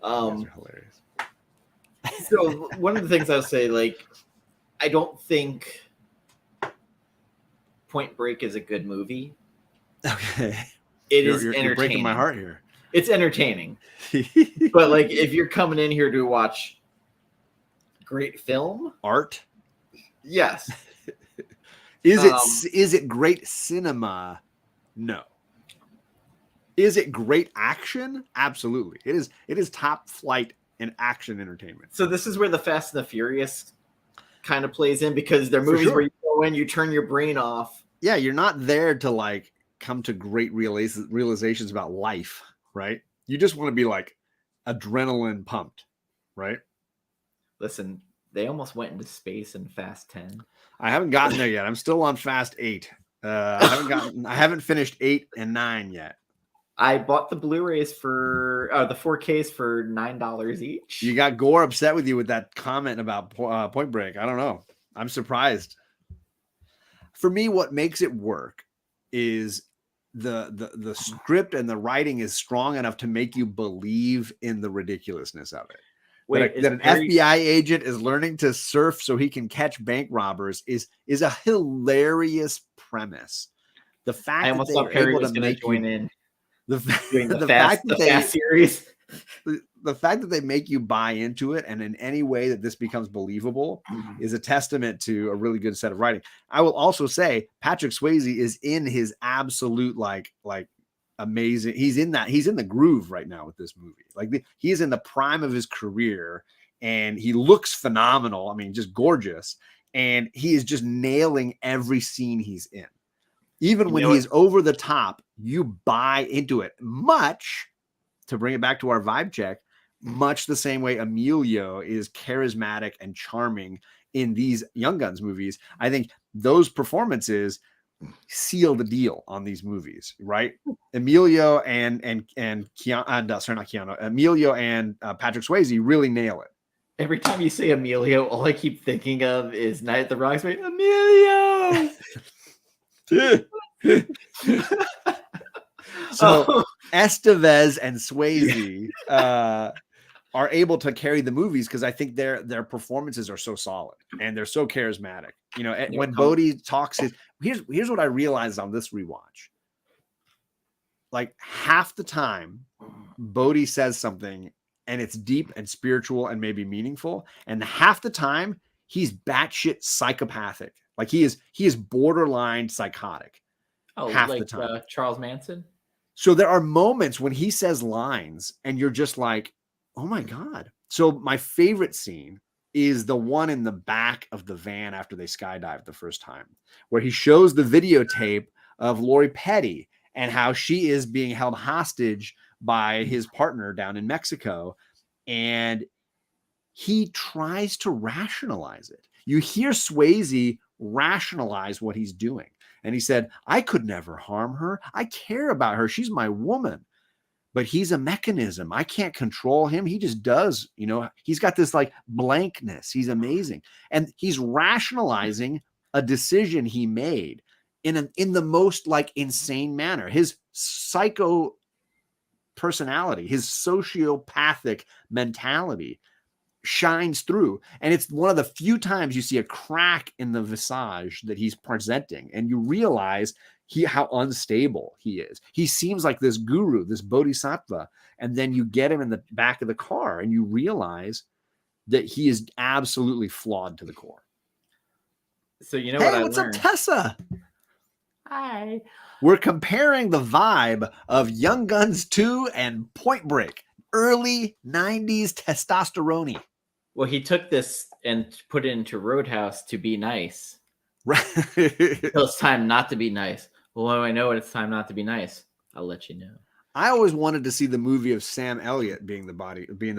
guys are hilarious. So one of the things I'll say, like, I don't think Point Break is a good movie. Okay. You're breaking my heart here. It's entertaining. But like, if you're coming in here to watch great film, art, yes. Is it great cinema? No. Is it great action? Absolutely. It is top flight in action entertainment. So this is where the Fast and the Furious kind of plays in, because they're movies where you go in, you turn your brain off. Yeah, you're not there to like come to great realizations about life, right? You just want to be like adrenaline pumped, right? Listen, they almost went into space in Fast 10. I haven't gotten there yet. I'm still on Fast 8. I haven't finished 8 and 9 yet. I bought the Blu-rays for the 4Ks for $9 each. You got Gore upset with you with that comment about Point Break. I don't know. I'm surprised. For me, what makes it work is the script and the writing is strong enough to make you believe in the ridiculousness of it. That an FBI agent is learning to surf so he can catch bank robbers is a hilarious premise. The fact I almost thought Perry was going to join in. The Fast series. The fact that they make you buy into it and in any way that this becomes believable is a testament to a really good set of writing. I will also say Patrick Swayze is in his absolute like amazing. He's in the groove right now with this movie. Like he's in the prime of his career and he looks phenomenal. I mean, just gorgeous. And he is just nailing every scene he's in. Even when he's over the top, you buy into it. Much, to bring it back to our vibe check, much the same way Emilio is charismatic and charming in these Young Guns movies. I think those performances seal the deal on these movies, right? Emilio and Emilio and Patrick Swayze really nail it. Every time you say Emilio, all I keep thinking of is Night at the Roxbury. Emilio. So Estevez and Swayze are able to carry the movies because I think their performances are so solid and they're so charismatic. You know, when Bodhi talks, here's what I realized on this rewatch. Like half the time, Bodhi says something and it's deep and spiritual and maybe meaningful, and half the time he's batshit psychopathic. Like he is borderline psychotic. Oh, half like the time. Charles Manson. So there are moments when he says lines and you're just like, oh my God. So my favorite scene is the one in the back of the van after they skydived the first time, where he shows the videotape of Lori Petty and how she is being held hostage by his partner down in Mexico. And he tries to rationalize it. You hear Swayze rationalize what he's doing. And he said, I could never harm her. I care about her. She's my woman. But he's a mechanism. I can't control him. He just does. You know, he's got this like blankness. He's amazing. And he's rationalizing a decision he made in the most like insane manner. His psycho personality, his sociopathic mentality shines through, and it's one of the few times you see a crack in the visage that he's presenting, and you realize how unstable he is. He seems like this guru, this bodhisattva, and then you get him in the back of the car and you realize that he is absolutely flawed to the core. So you know what what's up, Tessa? Hi. We're comparing the vibe of Young Guns 2 and Point Break. Early 90s testosterone. Well, he took this and put it into Roadhouse to be nice. Right. Until it's time not to be nice. Well, when I know when it's time not to be nice, I'll let you know. I always wanted to see the movie of Sam Elliott being the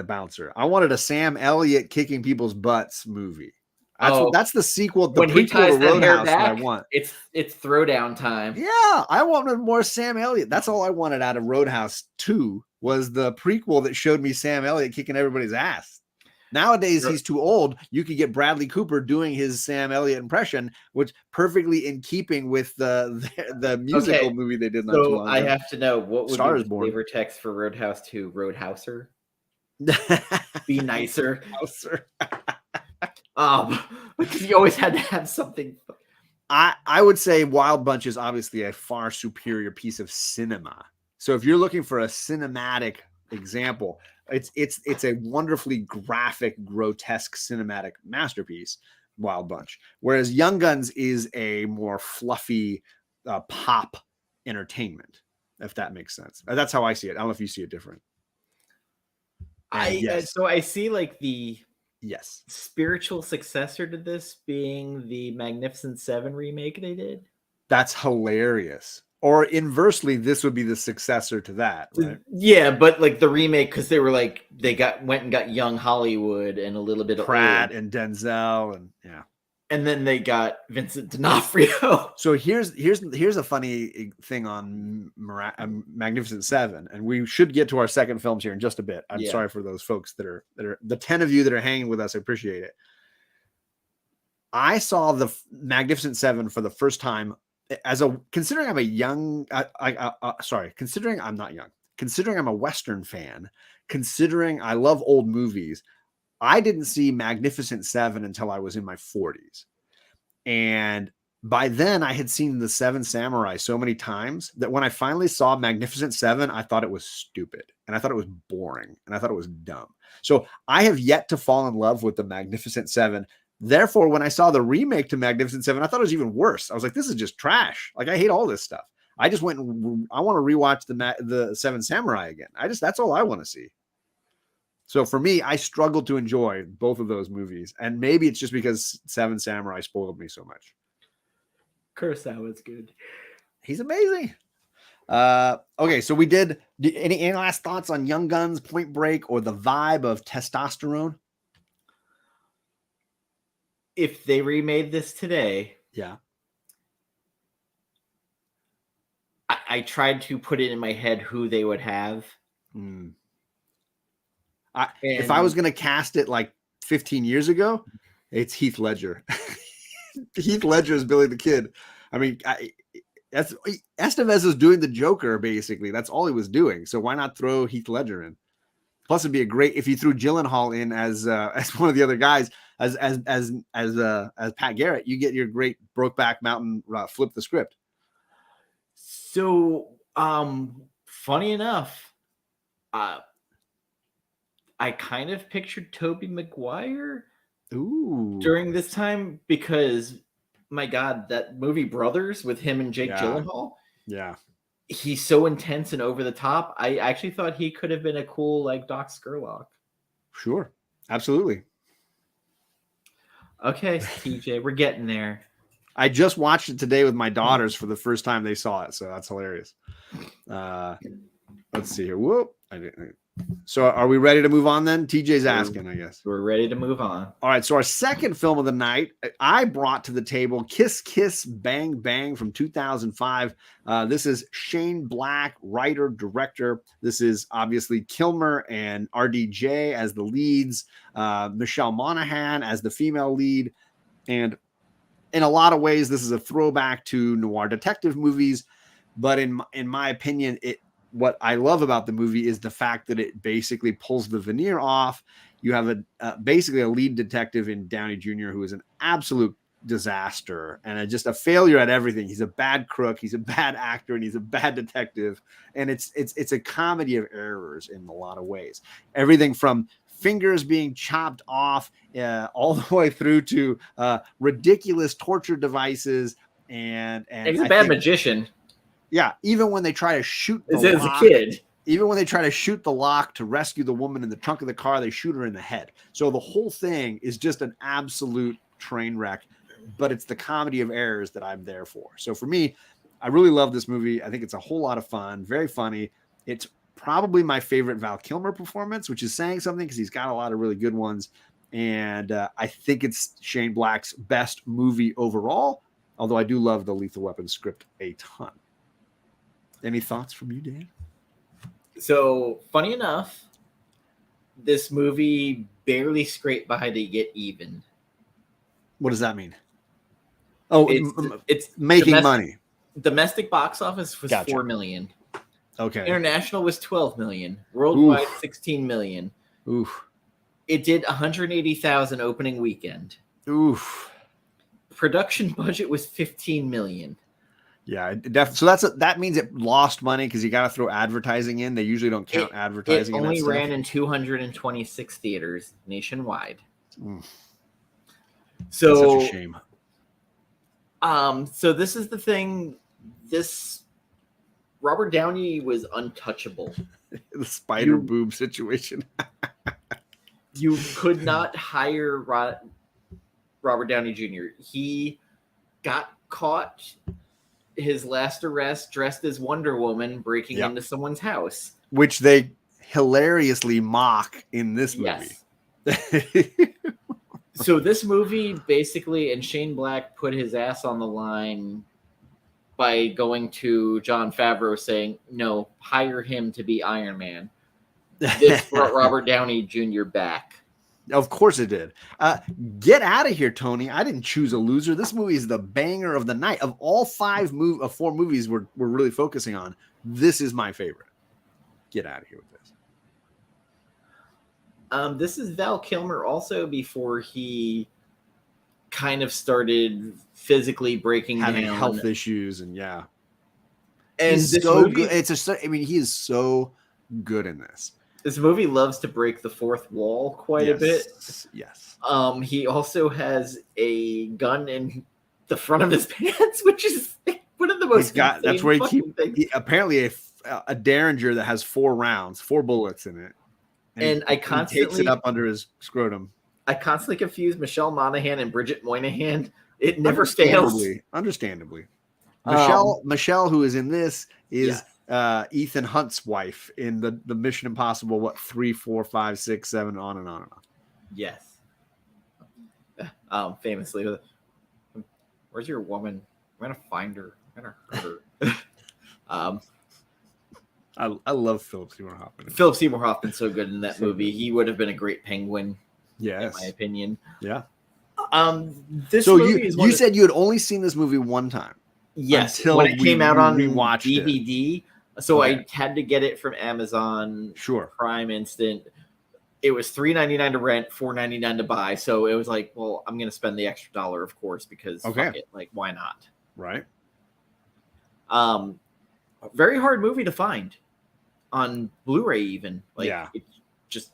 bouncer. I wanted a Sam Elliott kicking people's butts movie. That's the sequel, the prequel to Roadhouse that I want. It's throwdown time. Yeah, I wanted more Sam Elliott. That's all I wanted out of Roadhouse 2 was the prequel that showed me Sam Elliott kicking everybody's ass. Nowadays, he's too old. You could get Bradley Cooper doing his Sam Elliott impression, which perfectly in keeping with the musical movie they did not too long ago. I have to know, what would Star be is the Born. flavor text for Roadhouse 2? Roadhouser? Be nicer. Because you always had to have something. I would say Wild Bunch is obviously a far superior piece of cinema. So if you're looking for a cinematic example, it's a wonderfully graphic, grotesque cinematic masterpiece, Wild Bunch. Whereas Young Guns is a more fluffy pop entertainment, if that makes sense. That's how I see it. I don't know if you see it different. So I see like the yes spiritual successor to this being the Magnificent Seven remake they did. That's hilarious. Or inversely, this would be the successor to that, right? Yeah, but like the remake, because they were like went and got young Hollywood and a little bit of Pratt and Denzel and and then they got Vincent D'Onofrio. So here's a funny thing on Magnificent Seven, and we should get to our second films here in just a bit. I'm sorry for those folks that are the 10 of you that are hanging with us. I appreciate it. I saw the Magnificent Seven for the first time considering I'm a young, considering I'm not young, considering I'm a Western fan, considering I love old movies, I didn't see Magnificent Seven until I was in my 40s. And by then I had seen The Seven Samurai so many times that when I finally saw Magnificent Seven, I thought it was stupid and I thought it was boring and I thought it was dumb. So I have yet to fall in love with the Magnificent Seven. Therefore, when I saw the remake to Magnificent Seven, I thought it was even worse. I was like, this is just trash. Like, I hate all this stuff. I just went and I want to rewatch the Seven Samurai again. That's all I want to see. So for me, I struggled to enjoy both of those movies. And maybe it's just because Seven Samurai spoiled me so much. Kurosawa's good. He's amazing. Okay, so we did any last thoughts on Young Guns, Point Break, or the vibe of testosterone? If they remade this today, I tried to put it in my head who they would have. If I was going to cast it like 15 years ago, it's Heath Ledger. Heath Ledger is Billy the Kid. I mean, that's Estevez is doing the Joker, basically. That's all he was doing. So why not throw Heath Ledger in? Plus, it'd be a great if you threw Gyllenhaal in as one of the other guys, as Pat Garrett. You get your great Brokeback Mountain flip the script. So, funny enough, I kind of pictured Tobey Maguire during this time because, my God, that movie Brothers with him and Jake Gyllenhaal. Yeah. He's so intense and over the top. I actually thought he could have been a cool, like, Doc Scurlock. Sure. Absolutely. Okay, TJ, we're getting there. I just watched it today with my daughters for the first time they saw it, so that's hilarious. Let's see here. Whoop. So are we ready to move on then? TJ's asking, I guess. We're ready to move on. All right. So our second film of the night, I brought to the table Kiss Kiss Bang Bang from 2005. This is Shane Black, writer, director. This is obviously Kilmer and RDJ as the leads, Michelle Monaghan as the female lead. And in a lot of ways, this is a throwback to noir detective movies. But in my opinion, what I love about the movie is the fact that it basically pulls the veneer off. You have basically a lead detective in Downey Jr. who is an absolute disaster and just a failure at everything. He's a bad crook, he's a bad actor, and he's a bad detective. And it's a comedy of errors in a lot of ways. Everything from fingers being chopped off all the way through to ridiculous torture devices. And he's a bad magician. Yeah, even when they try to shoot the lock, as a kid. Even when they try to shoot the lock to rescue the woman in the trunk of the car, they shoot her in the head. So the whole thing is just an absolute train wreck, but it's the comedy of errors that I'm there for. So for me, I really love this movie. I think it's a whole lot of fun, very funny. It's probably my favorite Val Kilmer performance, which is saying something because he's got a lot of really good ones. And I think it's Shane Black's best movie overall, although I do love the Lethal Weapon script a ton. Any thoughts from you, Dan? So, funny enough, this movie barely scraped by to get even. What does that mean? Oh, it's making money. Domestic box office was Gotcha. 4 million. Okay. International was 12 million. Worldwide, 16 million. Oof. It did 180,000 opening weekend. Oof. Production budget was 15 million. Yeah, so that means it lost money because you got to throw advertising in. They usually don't count advertising. It only in that ran stuff. in 226 theaters nationwide. So that's such a shame. So this is the thing. This Robert Downey was untouchable. The spider boob situation. You could not hire Robert Downey Jr. He got caught his last arrest dressed as Wonder Woman breaking into someone's house, which they hilariously mock in this movie. Yes. So this movie basically, and Shane Black put his ass on the line by going to Jon Favreau saying, no, hire him to be Iron Man. This brought Robert Downey Jr. back. Of course it did. Get out of here, Tony. I didn't choose a loser. This movie is the banger of the night. Of all 4 movies we're really focusing on, this is my favorite. Get out of here with this. This is Val Kilmer also before he kind of started physically having health issues and and he's this so movie, good. He is so good in this. This movie loves to break the fourth wall quite a bit. Yes. He also has a gun in the front of his pants, which is one of the most. That's where apparently a Derringer that has 4 bullets in it. And I constantly takes it up under his scrotum. I constantly confuse Michelle Monaghan and Bridget Moynihan. It never fails. Understandably. Michelle, who is in this, is Ethan Hunt's wife in the Mission Impossible, 3, 4, 5, 6, 7, on and on and on. Yes. Famously, where's your woman? I'm gonna find her. I'm gonna hurt her. I love Philip Seymour Hoffman. Philip Seymour Hoffman's so good in that movie. He would have been a great Penguin. Yes, in my opinion. Yeah. This movie you said you had only seen this movie one time. Yes, until when it came out on rewatched DVD. So I had to get it from Amazon. Sure. Prime Instant. It was $3.99 to rent, $4.99 to buy. So it was like, well, I'm going to spend the extra $1, of course, because fuck it. Like, why not? Right. Very hard movie to find on Blu-ray, even. It's just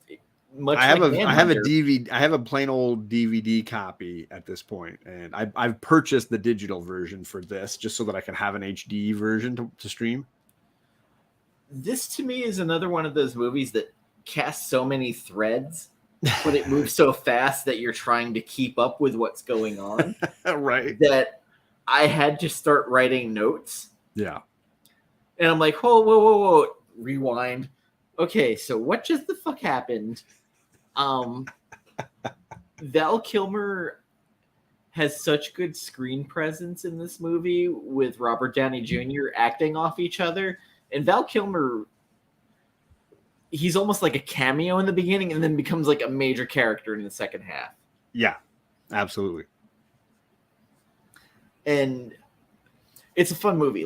much. I have a DVD. I have a plain old DVD copy at this point, and I've purchased the digital version for this just so that I can have an HD version to stream. This to me is another one of those movies that casts so many threads, but it moves so fast that you're trying to keep up with what's going on. Right. That I had to start writing notes. Yeah. And I'm like, whoa, rewind. Okay, so what just the fuck happened? Val Kilmer has such good screen presence in this movie with Robert Downey Jr. acting off each other. And Val Kilmer, he's almost like a cameo in the beginning and then becomes like a major character in the second half. Yeah, absolutely. And it's a fun movie.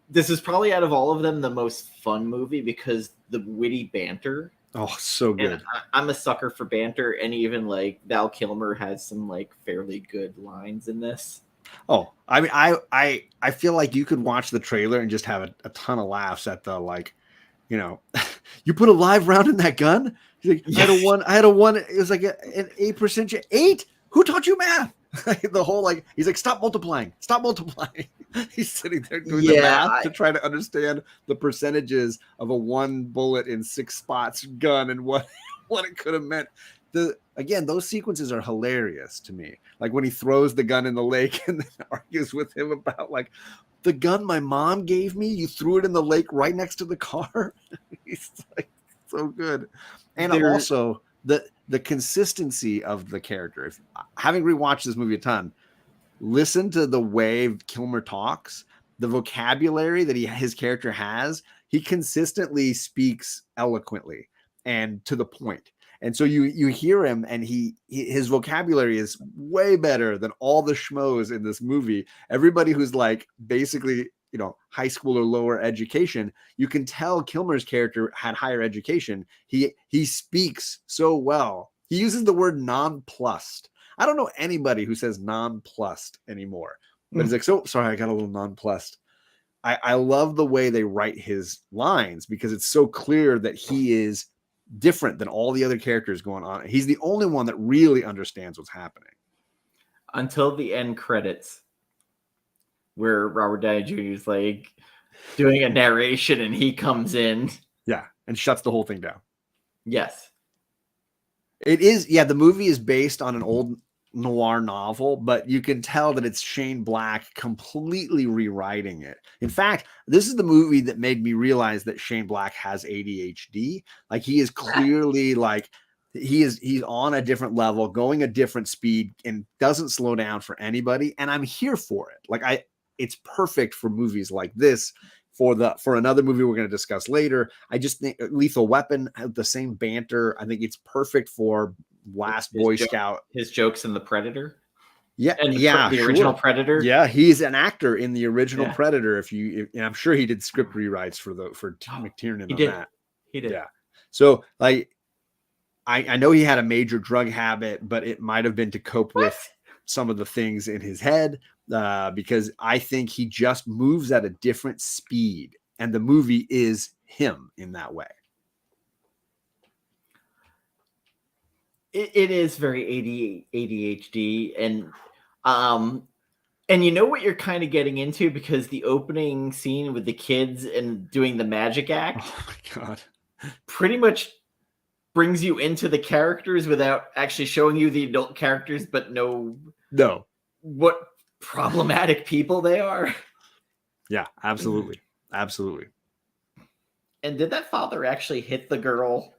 This is probably out of all of them the most fun movie because the witty banter. Oh, so good. And I'm a sucker for banter, and even Val Kilmer has some fairly good lines in this. Oh, I mean, I feel like you could watch the trailer and just have a ton of laughs at the you put a live round in that gun. He's like, I had a one. It was like an 8%. 8? Who taught you math? The whole he's like, stop multiplying. He's sitting there doing the math to try to understand the percentages of a 1 bullet in 6 spots gun and what it could have meant. Again, those sequences are hilarious to me. Like when he throws the gun in the lake and then argues with him about the gun my mom gave me. You threw it in the lake right next to the car. He's so good, and also the consistency of the character. Having rewatched this movie a ton, listen to the way Kilmer talks, the vocabulary that his character has. He consistently speaks eloquently. and to the point. And so you hear him, and his vocabulary is way better than all the schmoes in this movie. Everybody who's like basically, high school or lower education, you can tell Kilmer's character had higher education. He speaks so well. He uses the word nonplussed. I don't know anybody who says nonplussed anymore. But he's like, so sorry, I got a little nonplussed. I love the way they write his lines, because it's so clear that he is different than all the other characters going on. He's the only one that really understands what's happening. Until the end credits, where Robert Downey Jr. is like doing a narration and he comes in. Yeah, and shuts the whole thing down. Yes. It is, the movie is based on an old noir novel, but you can tell that it's Shane Black completely rewriting it. In fact, this is the movie that made me realize that Shane Black has ADHD. Like, he is clearly like he's on a different level, going a different speed, and doesn't slow down for anybody. And I'm here for it. Like, it's perfect for movies like this. For another movie we're going to discuss later, I just think Lethal Weapon had the same banter. I think it's perfect for Last Boy Scout. His jokes in The Predator. Yeah, and the original Predator. Yeah, he's an actor in the original Predator. And I'm sure he did script rewrites for McTiernan on that. He did. Yeah. So like, I know he had a major drug habit, but it might have been to cope with some of the things in his head, because I think he just moves at a different speed, and the movie is him in that way. It is very ADHD, and you know what you're kind of getting into, because the opening scene with the kids and doing the magic act, oh my God, pretty much brings you into the characters without actually showing you the adult characters, but no what problematic people they are. Yeah, absolutely. Absolutely. And did that father actually hit the girl?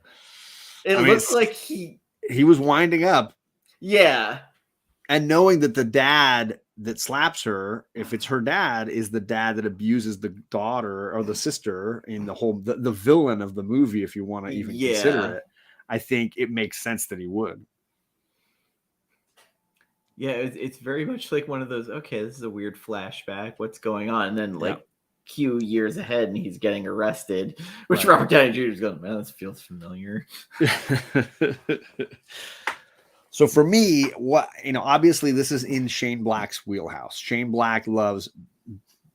It looks like he was winding up. Yeah. And knowing that the dad that slaps her, if it's her dad, is the dad that abuses the daughter or the sister in the villain of the movie, if you want to even consider it, I think it makes sense that he would. Yeah, it's very much like one of those, okay, this is a weird flashback. What's going on? And then few years ahead, and he's getting arrested, which Robert Downey Jr. is going, man, this feels familiar. So for me, obviously this is in Shane Black's wheelhouse. Shane Black loves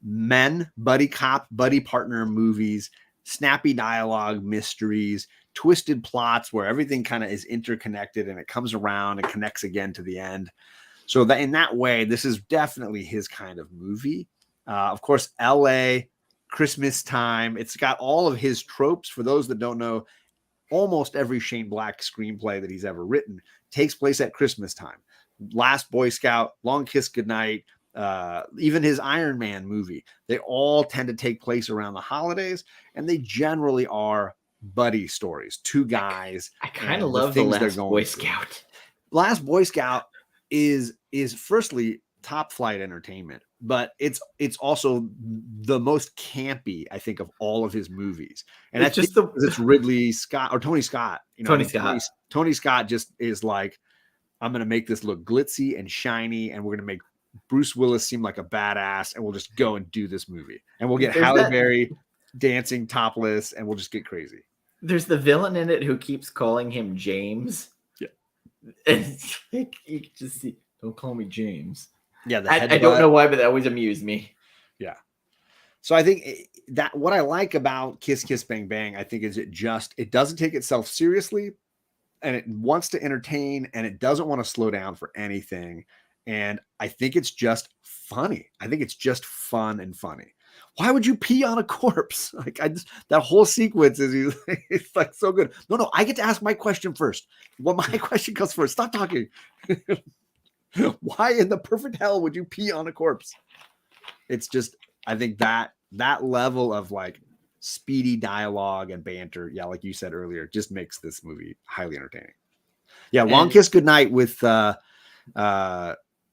men, buddy cop, buddy partner movies, snappy dialogue, mysteries, twisted plots where everything kind of is interconnected and it comes around and connects again to the end. So that in that way, this is definitely his kind of movie. Of course, LA, Christmas time. It's got all of his tropes. For those that don't know, almost every Shane Black screenplay that he's ever written takes place at Christmas time. Last Boy Scout, Long Kiss Goodnight, even his Iron Man movie, they all tend to take place around the holidays, and they generally are buddy stories. Two guys. I kind of love the Last Boy Scout. Last Boy Scout is firstly top flight entertainment, but it's also the most campy, I think, of all of his movies. And that's just it's Ridley Scott or Tony Scott. Tony Scott just is like, I'm going to make this look glitzy and shiny, and we're going to make Bruce Willis seem like a badass, and we'll just go and do this movie. And we'll get Halle Berry dancing topless, and we'll just get crazy. There's the villain in it who keeps calling him James. Yeah. And like, you can just see, don't call me James. Yeah. I don't know why, but that always amused me. Yeah. So I think that what I like about Kiss Kiss Bang Bang, I think, is it doesn't take itself seriously, and it wants to entertain, and it doesn't want to slow down for anything. And I think it's just funny. I think it's just fun and funny. Why would you pee on a corpse? Like, that whole sequence is it's like so good. No, I get to ask my question first. Well, my question comes first. Stop talking. Why in the perfect hell would you pee on a corpse? It's just, I think that level of like speedy dialogue and banter, like you said earlier, just makes this movie highly entertaining. Yeah, Long Kiss Goodnight with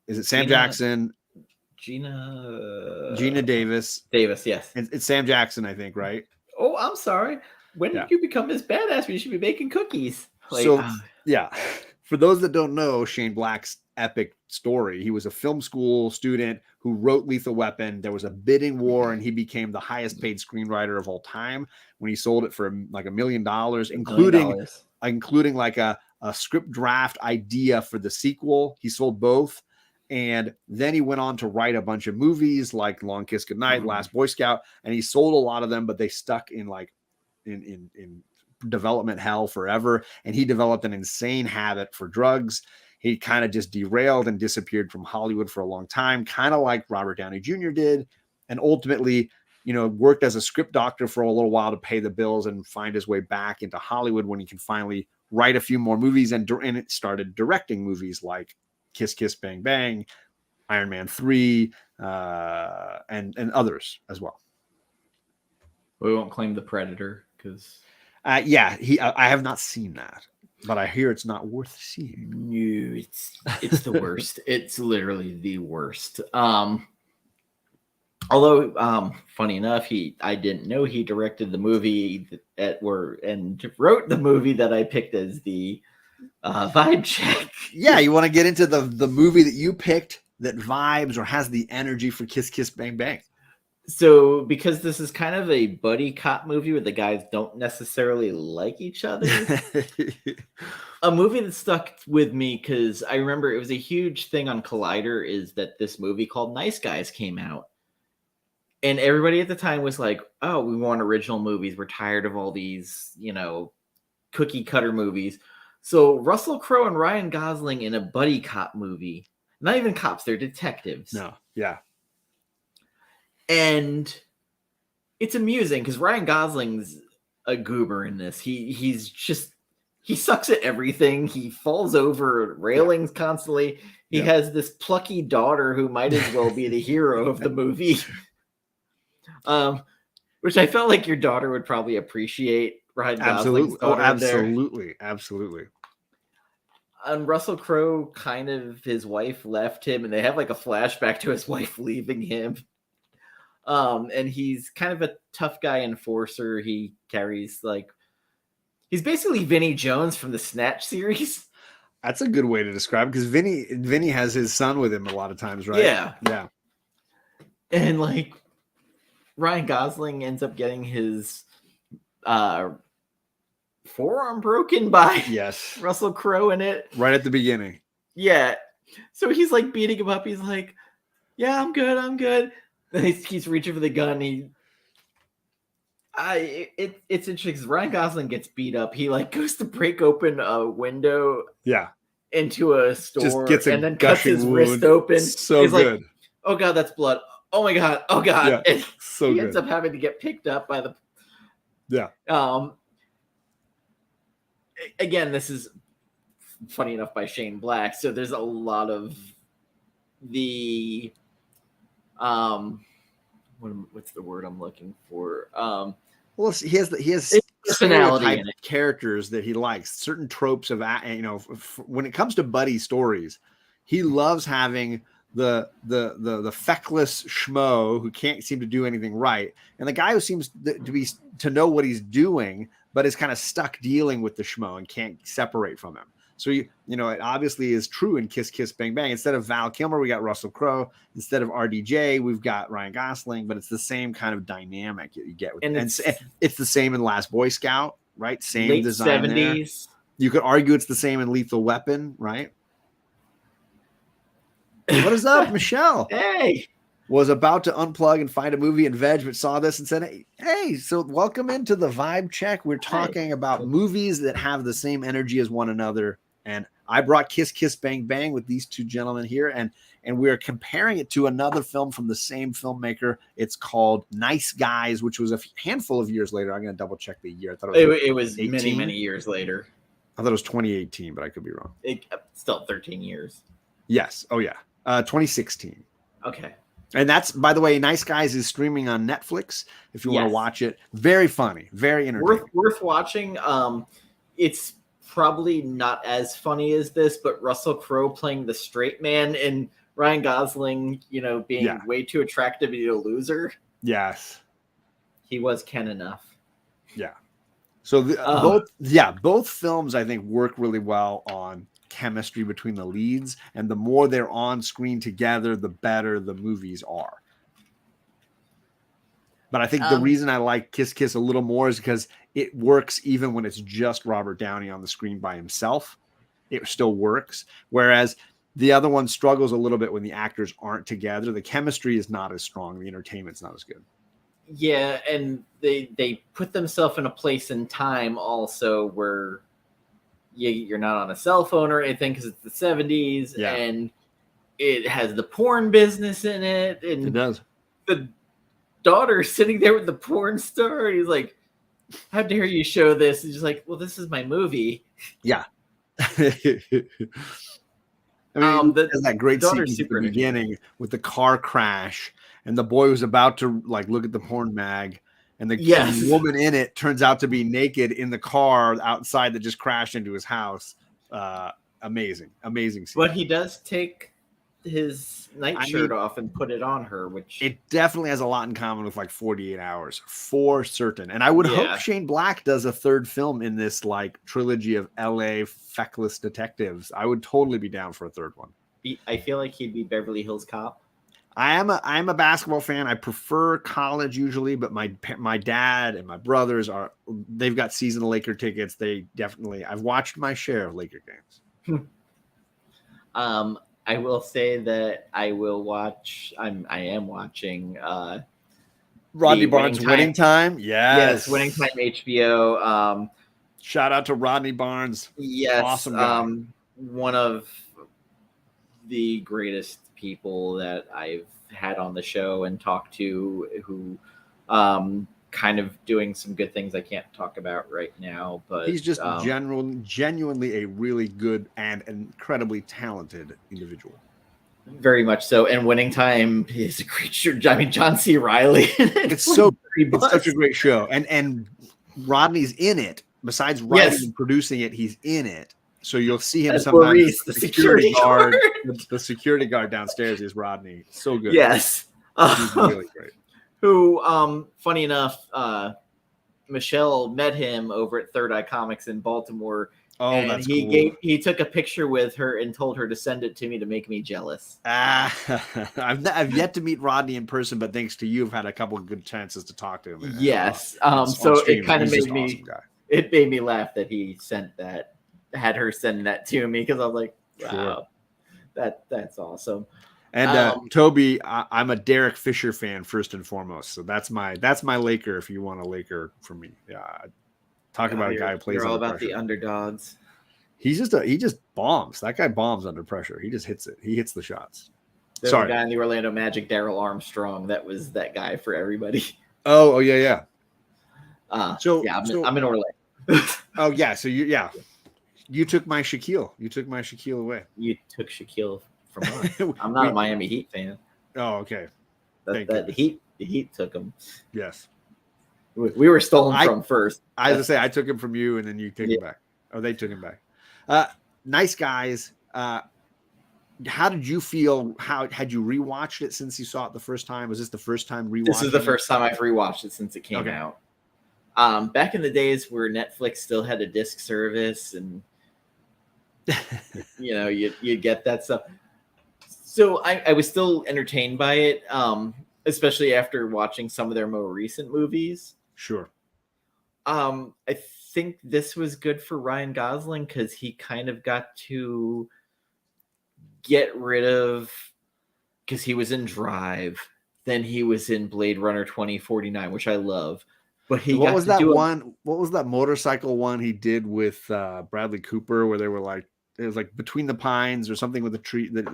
is it Sam Jackson? Gina Davis. Yes. It's Sam Jackson, I think, right? Oh, I'm sorry. when did you become this badass? You should be making cookies. Like, So yeah, for those that don't know Shane Black's epic story, he was a film school student who wrote Lethal Weapon. There was a bidding war, and he became the highest paid screenwriter of all time when he sold it for like $1 million, including like a script draft idea for the sequel. He sold both. And then he went on to write a bunch of movies like Long Kiss Goodnight, Last Boy Scout, and he sold a lot of them, but they stuck in like in development hell forever. And he developed an insane habit for drugs. He kind of just derailed and disappeared from Hollywood for a long time, kind of like Robert Downey Jr. did, and ultimately, worked as a script doctor for a little while to pay the bills and find his way back into Hollywood when he can finally write a few more movies and it started directing movies like Kiss Kiss Bang Bang, Iron Man 3, and others as well. We won't claim The Predator because I have not seen that, but I hear it's not worth seeing. No, it's the worst. It's literally the worst. Although, funny enough, I didn't know he directed the movie and wrote the movie that I picked as the vibe check. Yeah, you want to get into the movie that you picked that vibes or has the energy for Kiss Kiss Bang Bang. So, because this is kind of a buddy cop movie where the guys don't necessarily like each other, a movie that stuck with me because I remember it was a huge thing on Collider is that this movie called Nice Guys came out. And everybody at the time was like, oh, we want original movies. We're tired of all these, cookie cutter movies. So Russell Crowe and Ryan Gosling in a buddy cop movie. Not even cops, they're detectives. No, yeah. And it's amusing because Ryan Gosling's a goober in this. He sucks at everything. He falls over railings constantly. He has this plucky daughter who might as well be the hero of the movie. Which I felt like your daughter would probably appreciate. Ryan Gosling's daughter. Absolutely. And Russell Crowe, his wife left him, and they have like a flashback to his wife leaving him. And he's kind of a tough guy enforcer. He carries he's basically Vinnie Jones from the Snatch series. That's a good way to describe it because Vinny has his son with him a lot of times, right? Yeah. And Ryan Gosling ends up getting his forearm broken by Russell Crowe in it. Right at the beginning. Yeah. So he's beating him up. He's like, yeah, I'm good. And he's reaching for the gun. It's interesting because Ryan Gosling gets beat up. He goes to break open a window into a store and then cuts his wrist open. So he's good. Oh God, that's blood. Oh my God. Oh God. Yeah, and so he ends up having to get picked up by the again, this is funny enough by Shane Black. So there's a lot of the what's the word I'm looking for? Well, he has personality in it. Characters that he likes, certain tropes of when it comes to buddy stories, he loves having the feckless schmo who can't seem to do anything right, and the guy who seems to know what he's doing, but is kind of stuck dealing with the schmo and can't separate from him. So it obviously is true in Kiss Kiss Bang Bang. Instead of Val Kilmer, we got Russell Crowe. Instead of RDJ, we've got Ryan Gosling. But it's the same kind of dynamic that you get with, and it's the same in Last Boy Scout, right? Same late design 70s. There. You could argue it's the same in Lethal Weapon, right? What is up, Michelle? Hey. Was about to unplug and find a movie and veg, but saw this and said, hey, so welcome into the Vibe Check. We're talking about movies that have the same energy as one another. And I brought Kiss Kiss Bang Bang with these two gentlemen here. And we're comparing it to another film from the same filmmaker. It's called Nice Guys, which was a handful of years later. I'm going to double check the year. I thought it was many, many years later. I thought it was 2018, but I could be wrong. Still 13 years. Yes. Oh, yeah. 2016. Okay. And that's, by the way, Nice Guys is streaming on Netflix if you want to watch it. Very funny, very entertaining. Worth watching. It's probably not as funny as this, but Russell Crowe playing the straight man and Ryan Gosling, being way too attractive to be a loser. Yes. He was Ken enough. Yeah. So both films I think work really well on chemistry between the leads, and the more they're on screen together, the better the movies are. But I think the reason I like Kiss Kiss a little more is because it works even when it's just Robert Downey on the screen by himself. It still works. Whereas the other one struggles a little bit when the actors aren't together. The chemistry is not as strong. The entertainment's not as good. Yeah, and they put themselves in a place and time also where you're not on a cell phone or anything because it's the 70s, and it has the porn business in it. And it does. The daughter sitting there with the porn star, and he's like, how dare you show this? And she's like, well, this is my movie. Yeah. I mean, there's that great scene at the beginning with the car crash, and the boy was about to like look at the porn mag, and the woman in it turns out to be naked in the car outside that just crashed into his house. Amazing scene. But he does take his nightshirt off and put it on her, which it definitely has a lot in common with like 48 Hours for certain. And I would hope Shane Black does a third film in this like trilogy of LA feckless detectives. I would totally be down for a third one. I feel like he'd be Beverly Hills Cop. I'm a basketball fan. I prefer college usually, but my dad and my brothers they've got season Laker tickets. I've watched my share of Laker games. I will say that I am watching Rodney Barnes' Winning Time. Yes, Winning Time HBO. Shout out to Rodney Barnes. Yes, awesome guy. One of the greatest people that I've had on the show and talked to, who kind of doing some good things I can't talk about right now, but he's just genuinely a really good and incredibly talented individual. Very much so. And Winning Time is a great show. I mean, John C. Reilly. It's such a great show. And Rodney's in it. Besides writing and producing it, he's in it. So you'll see him sometimes. Maurice, the security guard. The security guard downstairs is Rodney. So good. Yes. He's really great. Who, funny enough, Michelle met him over at Third Eye Comics in Baltimore. Oh, and that's cool. He took a picture with her and told her to send it to me to make me jealous. I've yet to meet Rodney in person, but thanks to you, I've had a couple of good chances to talk to him. Yes. So it kind of made me. It made me laugh that he had her send that to me, because I was like, wow, that's awesome. And Toby, I'm a Derek Fisher fan first and foremost, so that's my Laker. If you want a Laker from me, talk about a guy who plays. You're all about pressure. The underdogs. He just bombs. That guy bombs under pressure. He just hits it. He hits the shots. There's a guy in the Orlando Magic, Darrell Armstrong. That was that guy for everybody. Oh yeah. I'm in Orlando. Oh yeah, so you took my Shaquille. You took my Shaquille away. You took Shaquille from us. I'm not a Miami Heat fan. Oh, okay. The Heat took him. Yes. We were stolen from first. I was gonna say I took him from you, and then you took him back. Oh, they took him back. Nice guys. How did you feel? How had you rewatched it since you saw it the first time? Was this the first time rewatching? This is the first time I've rewatched it since it came out. Back in the days where Netflix still had a disc service, and you'd get that stuff. So I was still entertained by it, especially after watching some of their more recent movies. Sure. I think this was good for Ryan Gosling because he kind of got to get rid of, because he was in Drive, then he was in Blade Runner 2049, which I love. But what was that motorcycle one he did with Bradley Cooper, where they were like, it was like Between the Pines or something with a tree that I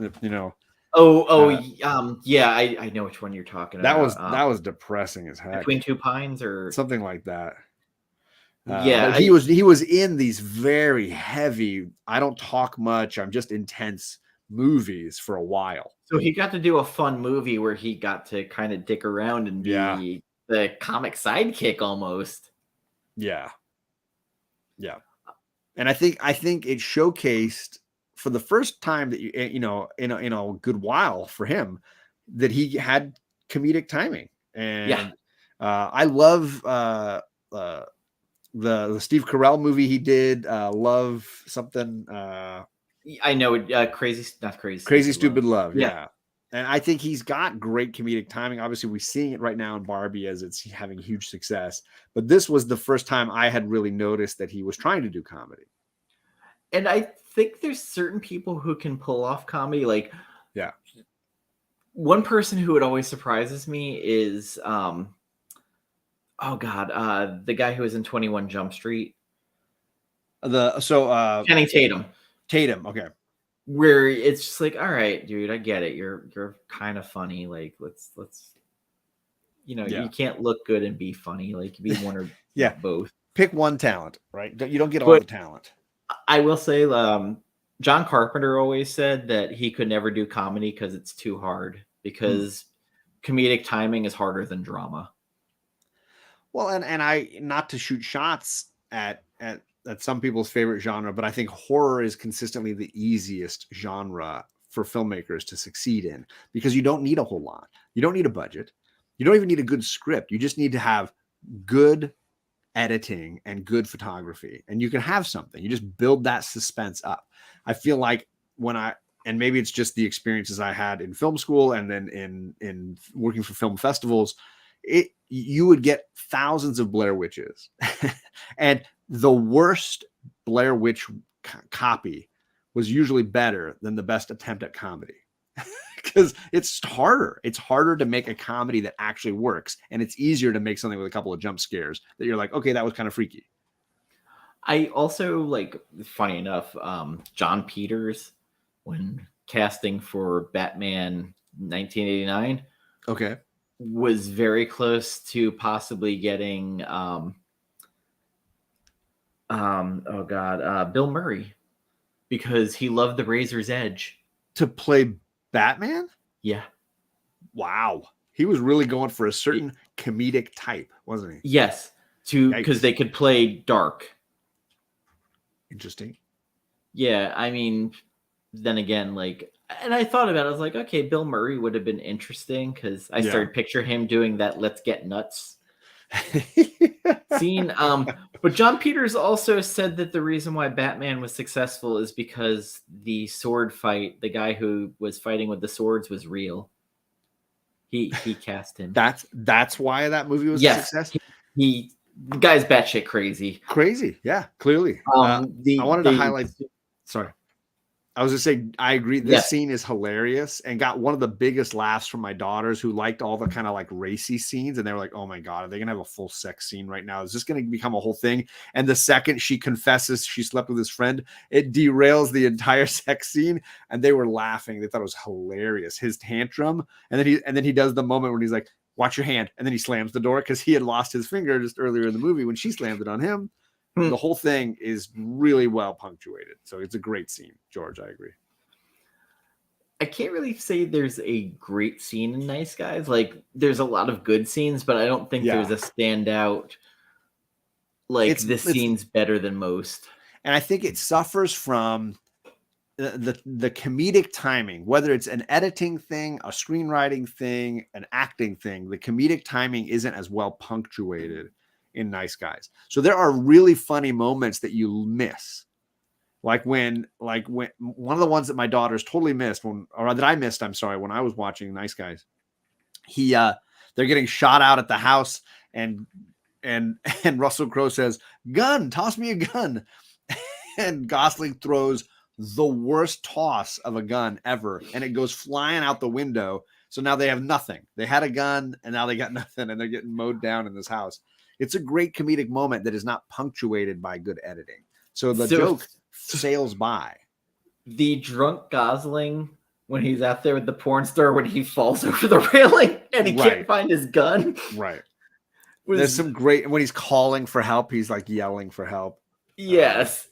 know which one you're talking about. That was depressing as heck. Between Two Pines or something like that. He was in these very heavy, I don't talk much, I'm just intense movies for a while. So he got to do a fun movie where he got to kind of dick around and be the comic sidekick almost. Yeah. And I think it showcased for the first time that in a good while for him that he had comedic timing. And I love the Steve Carell movie he did, Love something. I know it. Crazy Stupid Love. Yeah. Yeah. And I think he's got great comedic timing. Obviously, we're seeing it right now in Barbie as it's having huge success. But this was the first time I had really noticed that he was trying to do comedy. And I think there's certain people who can pull off comedy. Like, yeah, one person who it always surprises me is, the guy who was in 21 Jump Street. Channing Tatum. Tatum, okay. Where it's just like, all right, dude, I get it. You're kind of funny. Like, let's you can't look good and be funny. Like, be one or both. Pick one talent, right? You don't get all the talent. I will say, John Carpenter always said that he could never do comedy because it's too hard, because comedic timing is harder than drama. Well, and I, not to shoot shots at some people's favorite genre, but I think horror is consistently the easiest genre for filmmakers to succeed in, because you don't need a whole lot. You don't need a budget. You don't even need a good script. You just need to have good editing and good photography, and you can have something. You just build that suspense up. I feel like and maybe it's just the experiences I had in film school and then in working for film festivals, you would get thousands of Blair Witches and the worst Blair Witch copy was usually better than the best attempt at comedy. Because it's harder. It's harder to make a comedy that actually works. And it's easier to make something with a couple of jump scares that you're like, okay, that was kind of freaky. I also, like, funny enough, John Peters, when casting for Batman 1989, okay, was very close to possibly getting Bill Murray, because he loved the Razor's Edge to play Batman. Yeah. Wow. He was really going for a certain comedic type, wasn't he? Yes. Because they could play dark. Interesting. Yeah. I mean, then again, like, and I thought about it, I was like, okay, Bill Murray would have been interesting, because I started picture him doing that "let's get nuts" scene. But John Peters also said that the reason why Batman was successful is because the sword fight, the guy who was fighting with the swords, was real. He cast him. That's why that movie was a success. The guy's batshit crazy. Yeah, clearly. I wanted to highlight. Sorry. I was going to say, I agree. This scene is hilarious and got one of the biggest laughs from my daughters, who liked all the kind of like racy scenes. And they were like, oh my God, are they going to have a full sex scene right now? Is this going to become a whole thing? And the second she confesses she slept with his friend, it derails the entire sex scene. And they were laughing. They thought it was hilarious. His tantrum. And then he does the moment when he's like, watch your hand. And then he slams the door, because he had lost his finger just earlier in the movie when she slammed it on him. The whole thing is really well punctuated. So it's a great scene. George, I agree. I can't really say there's a great scene in Nice Guys. Like, there's a lot of good scenes, but I don't think there's a standout, like, this scene's better than most. And I think it suffers from the comedic timing, whether it's an editing thing, a screenwriting thing, an acting thing. The comedic timing isn't as well punctuated in Nice Guys. So there are really funny moments that you miss. Like when one of the ones that my daughters totally missed when I was watching Nice Guys, they're getting shot out at the house, and Russell Crowe says, "Gun, toss me a gun." And Gosling throws the worst toss of a gun ever, and it goes flying out the window. So now they have nothing. They had a gun and now they got nothing, and they're getting mowed down in this house. It's a great comedic moment that is not punctuated by good editing. So the joke sails by. The drunk Gosling, when he's out there with the porn star, when he falls over the railing and he can't find his gun. Right. There's some great, when he's calling for help, he's like yelling for help. Yes.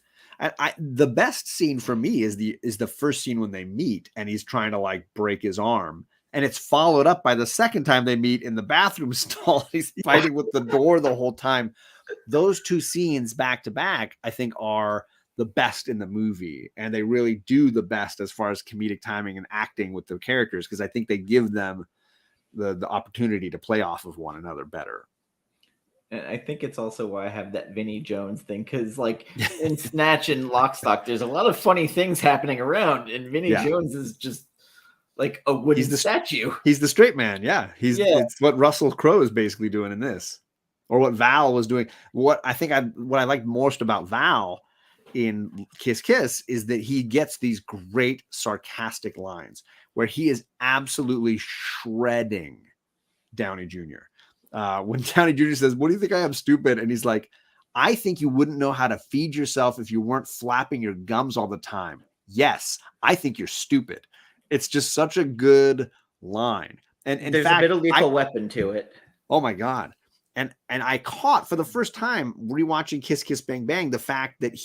The best scene for me is the first scene when they meet and he's trying to like break his arm. And it's followed up by the second time they meet in the bathroom stall. He's fighting with the door the whole time. Those two scenes back to back, I think, are the best in the movie. And they really do the best as far as comedic timing and acting with the characters, because I think they give them the opportunity to play off of one another better. And I think it's also why I have that Vinnie Jones thing, because like in Snatch and Lockstock, there's a lot of funny things happening around, and Vinnie Jones is just like a wooden statue. He's the straight man. Yeah. It's what Russell Crowe is basically doing in this, or what Val was doing. What I liked most about Val in Kiss Kiss is that he gets these great sarcastic lines where he is absolutely shredding Downey Jr. When Downey Jr. says, "What do you think I am, stupid?" And he's like, "I think you wouldn't know how to feed yourself if you weren't flapping your gums all the time. Yes, I think you're stupid." It's just such a good line. And in there's fact, a bit of Lethal Weapon to it. Oh my God. And I caught for the first time rewatching Kiss Kiss Bang Bang the fact that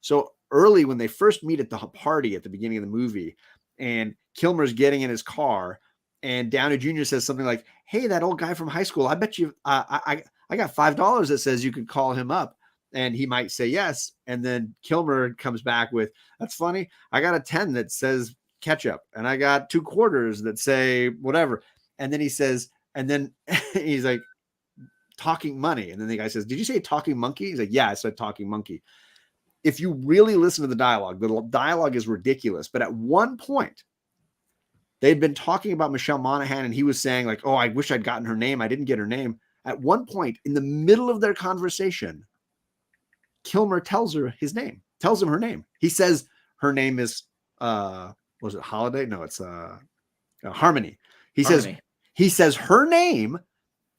so early when they first meet at the party at the beginning of the movie, and Kilmer's getting in his car, and Downey Jr. says something like, "Hey, that old guy from high school, I bet you I got $5 that says you could call him up." And he might say yes. And then Kilmer comes back with, "That's funny. I got a 10 that says ketchup, and I got 2 quarters that say whatever." And then he says, and then he's like, "Talking money." And then the guy says, "Did you say talking monkey?" He's like, "Yeah, I said talking monkey." If you really listen to the dialogue is ridiculous. But at one point, they'd been talking about Michelle Monaghan, and he was saying like, "Oh, I wish I'd gotten her name. I didn't get her name." At one point in the middle of their conversation, Kilmer tells him her name. He says her name is, was it Holiday? No, it's Harmony. He says her name,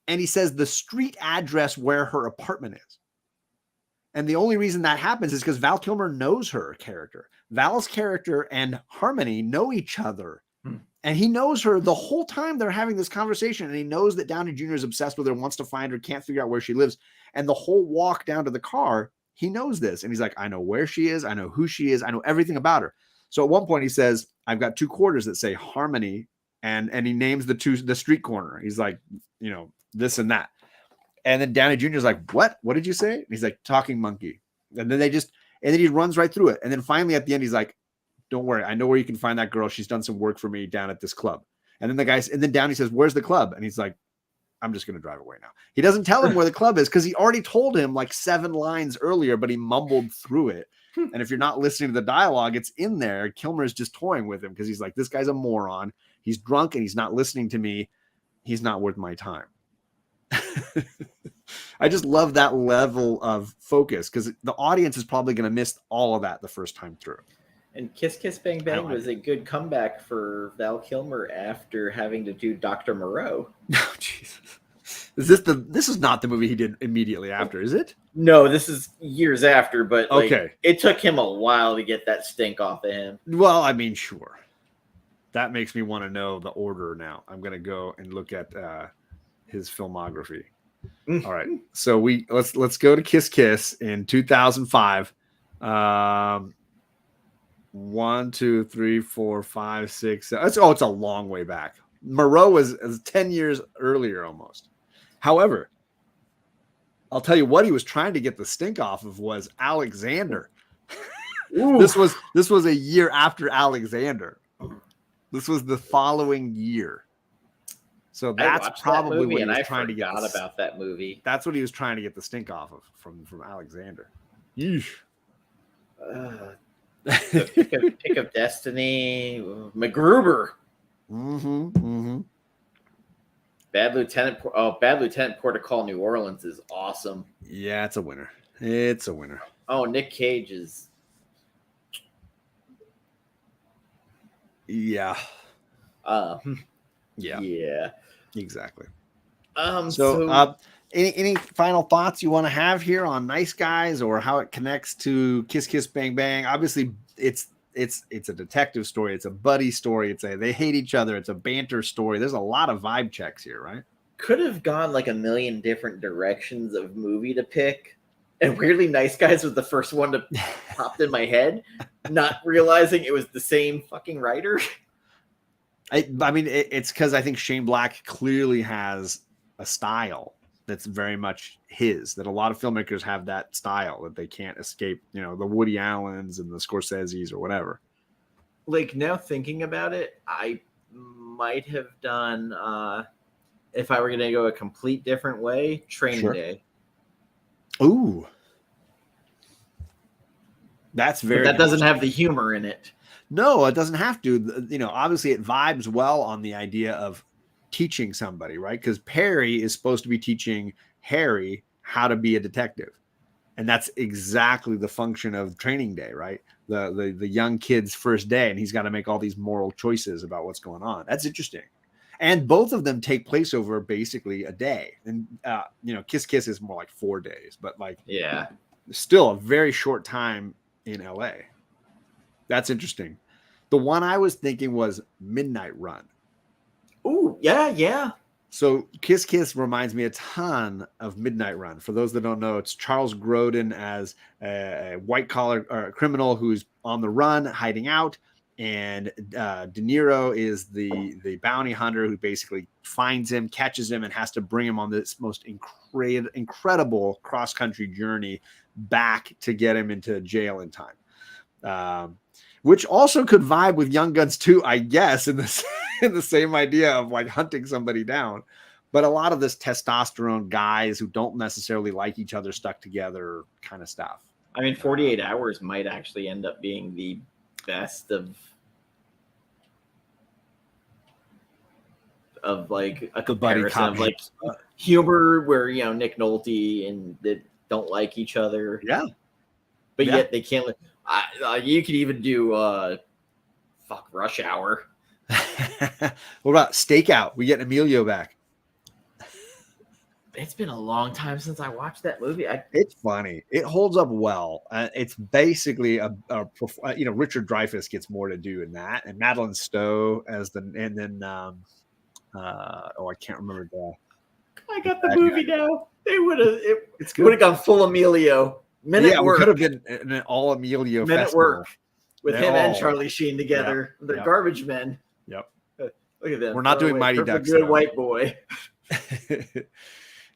and he says the street address where her apartment is. And the only reason that happens is because Val Kilmer knows her character. Val's character and Harmony know each other. And he knows her the whole time they're having this conversation. And he knows that Downey Jr. is obsessed with her, wants to find her, can't figure out where she lives. And the whole walk down to the car, he knows this. And he's like, "I know where she is. I know who she is. I know everything about her." So at one point he says, "I've got 2 quarters that say Harmony." And he names the street corner. He's like, this and that. And then Downey Jr. is like, "What? What did you say?" And he's like, "Talking monkey." And then he runs right through it. And then finally at the end, he's like, "Don't worry. I know where you can find that girl. She's done some work for me down at this club." And then Downey says, "Where's the club?" And he's like, "I'm just going to drive away now." He doesn't tell him where the club is because he already told him like 7 lines earlier, but he mumbled through it. And if you're not listening to the dialogue, it's in there. Kilmer's just toying with him because he's like, "This guy's a moron. He's drunk and he's not listening to me. He's not worth my time." I just love that level of focus because the audience is probably going to miss all of that the first time through. And Kiss Kiss Bang Bang was a good comeback for Val Kilmer after having to do Dr. Moreau. Oh, Jesus. This is not the movie he did immediately after, is it? No, this is years after, but okay. It took him a while to get that stink off of him. Well, I mean, sure. That makes me want to know the order now. I'm going to go and look at his filmography. All right. So let's go to Kiss Kiss in 2005. 1, 2, 3, 4, 5, 6. 7. It's a long way back. Moreau was 10 years earlier almost. However, I'll tell you what he was trying to get the stink off of was Alexander. This was a year after Alexander. This was the following year. So that's probably what he was trying to get. I forgot about that movie. That's what he was trying to get the stink off of from Alexander. Yeesh. Pick of Destiny, MacGruber. Bad Lieutenant Port of Call, New Orleans is awesome. Yeah, it's a winner. Oh, Nick Cage is. Yeah. Yeah. Exactly. So any final thoughts you want to have here on Nice Guys or how it connects to Kiss Kiss Bang Bang? Obviously, it's a detective story. It's a buddy story. They hate each other. It's a banter story. There's a lot of vibe checks here, right? Could have gone like a million different directions of movie to pick. And weirdly, Nice Guys was the first one to popped in my head, not realizing it was the same fucking writer. I mean, it's because I think Shane Black clearly has a style that's very much his, that a lot of filmmakers have that style that they can't escape, the Woody Allens and the Scorseses or whatever. Like now thinking about it, I might have done, if I were going to go a complete different way, Training Day. Ooh, that's But very that doesn't interesting. have the humor in it. No, it doesn't have to. You know, obviously it vibes well on the idea of teaching somebody, right? Because Perry is supposed to be teaching Harry how to be a detective. And that's exactly the function of training day, right? The young kid's first day, and he's got to make all these moral choices about what's going on. That's interesting. And both of them take place over basically a day. And you know, Kiss Kiss is more like 4 days, but like Yeah. still a very short time in LA. That's interesting. The one I was thinking was Midnight Run. Ooh, yeah, yeah. So Kiss Kiss reminds me a ton of Midnight Run. For those that don't know, it's Charles Grodin as a white collar criminal who's on the run, hiding out, and De Niro is the bounty hunter who basically finds him, catches him, and has to bring him on this most incredible cross country journey back to get him into jail in time. Which also could vibe with Young Guns too, I guess, in this in the same idea of like hunting somebody down. But a lot of this testosterone guys who don't necessarily like each other stuck together kind of stuff. I mean, 48 Hours might actually end up being the best of like a comparison of like humor where, you know, Nick Nolte and they don't like each other. Yeah. But yet they can't. You could even do Rush Hour. What about Stakeout? We get Emilio back. It's been a long time since I watched that movie. It's funny. It holds up well. It's basically you know, Richard Dreyfuss gets more to do in that, and Madeline Stowe as and then I can't remember I got the movie now. They would have. It would have gone full Emilio. It could have been an all Emilio Men festival. at Work with him and Charlie Sheen together. They're garbage men. Yep. Look at them. We're not doing Mighty Ducks. Good white boy.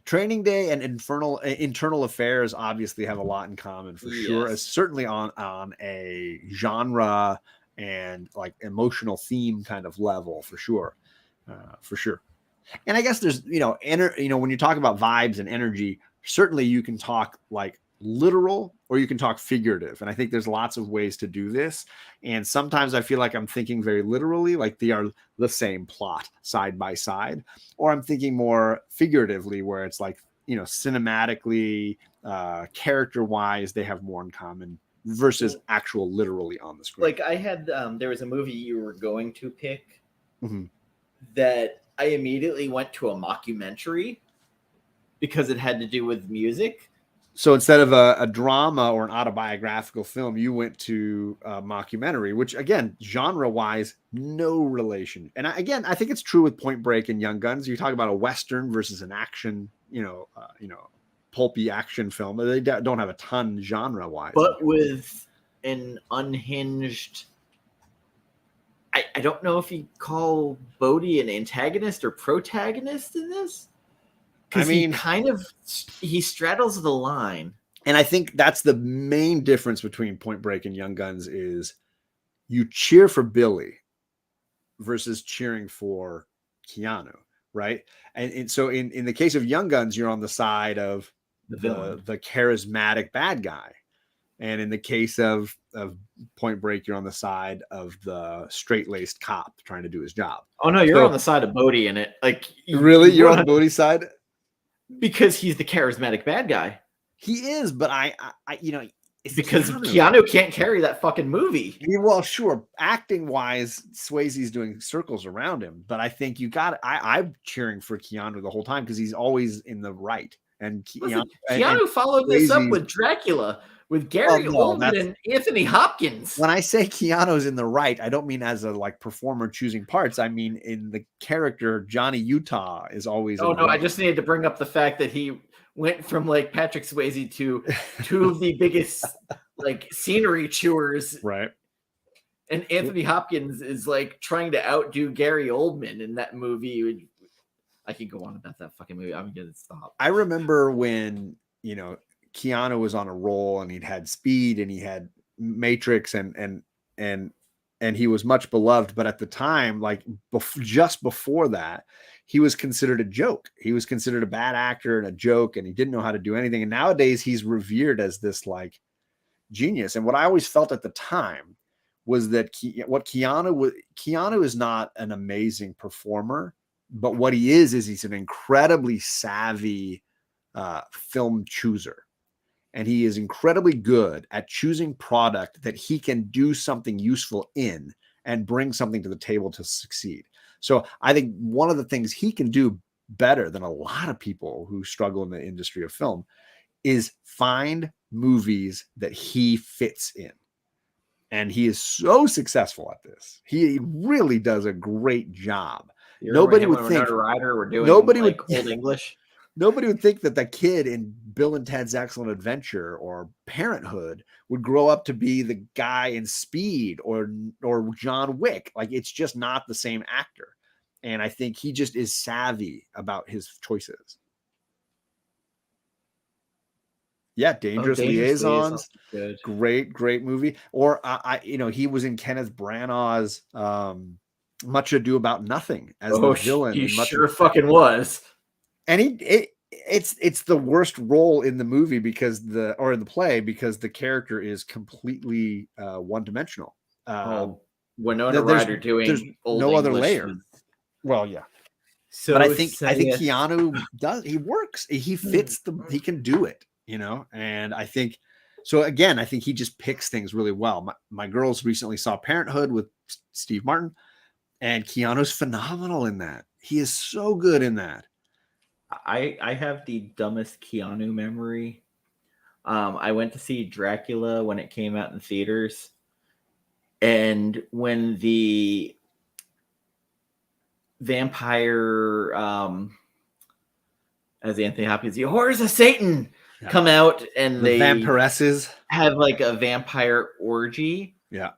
Training Day and Internal Affairs obviously have a lot in common for sure. Certainly on a genre and like emotional theme kind of level for sure. And I guess there's, you know, when you talk about vibes and energy, certainly you can talk like literal or you can talk figurative. And I think there's lots of ways to do this. And sometimes I feel like I'm thinking very literally, like they are the same plot side by side, or I'm thinking more figuratively where it's like, you know, cinematically, character wise, they have more in common versus actual literally on the screen. Like I had, there was a movie you were going to pick that I immediately went to a mockumentary because it had to do with music. So instead of a drama or an autobiographical film, you went to a mockumentary, which again, genre-wise, no relation. And I think it's true with Point Break and Young Guns. You talk about a Western versus an action, pulpy action film. They don't have a ton genre-wise. But with an unhinged... I don't know if you call Bodhi an antagonist or protagonist in this. Because he straddles the line. And I think that's the main difference between Point Break and Young Guns is you cheer for Billy versus cheering for Keanu, right? And so in the case of Young Guns, you're on the side of the charismatic bad guy. And in the case of Point Break, you're on the side of the straight-laced cop trying to do his job. Oh, no, you're on the side of Bodhi in it. Like, really? You're on the Bodhi side? Because he's the charismatic bad guy. He is, but I because Keanu can't carry that fucking movie. Well, sure, acting wise, Swayze's doing circles around him, but I think I'm cheering for Keanu the whole time because he's always in the right. And Keanu followed this up with Dracula with Gary Oldman and Anthony Hopkins. When I say Keanu's in the right, I don't mean as a like performer choosing parts. I mean in the character Johnny Utah is always. Oh no, right. I just needed to bring up the fact that he went from like Patrick Swayze to two of the biggest like scenery chewers. Right. And Anthony Hopkins is like trying to outdo Gary Oldman in that movie. I could go on about that fucking movie. I'm gonna stop. I remember when, Keanu was on a roll and he'd had Speed and he had Matrix and and he was much beloved. But at the time, like just before that, he was considered a joke. He was considered a bad actor and a joke, and he didn't know how to do anything. And nowadays he's revered as this like genius. And what I always felt at the time was that Keanu is not an amazing performer, but what he is he's an incredibly savvy film chooser. And he is incredibly good at choosing product that he can do something useful in and bring something to the table to succeed. So I think one of the things he can do better than a lot of people who struggle in the industry of film is find movies that he fits in. And he is so successful at this. He really does a great job. Nobody would think we're doing Old English. Nobody would think that the kid in Bill and Ted's Excellent Adventure or Parenthood would grow up to be the guy in Speed or John Wick. Like, it's just not the same actor. And I think he just is savvy about his choices. Yeah, Dangerous Liaisons. Good. Great movie. Or he was in Kenneth Branagh's Much Ado About Nothing as the villain. He sure fucking was. And it's the worst role in the movie in the play because the character is completely one-dimensional. Winona Ryder doing Old no English other layer. Well, yeah. So but I think Keanu does. He works. He fits he can do it, And I think so. Again, I think he just picks things really well. My girls recently saw Parenthood with Steve Martin, and Keanu's phenomenal in that. He is so good in that. I have the dumbest Keanu memory. I went to see Dracula when it came out in theaters. And when the vampire, as Anthony Hopkins, the horrors of Satan come out, and the vampiresses have like a vampire orgy. Yeah.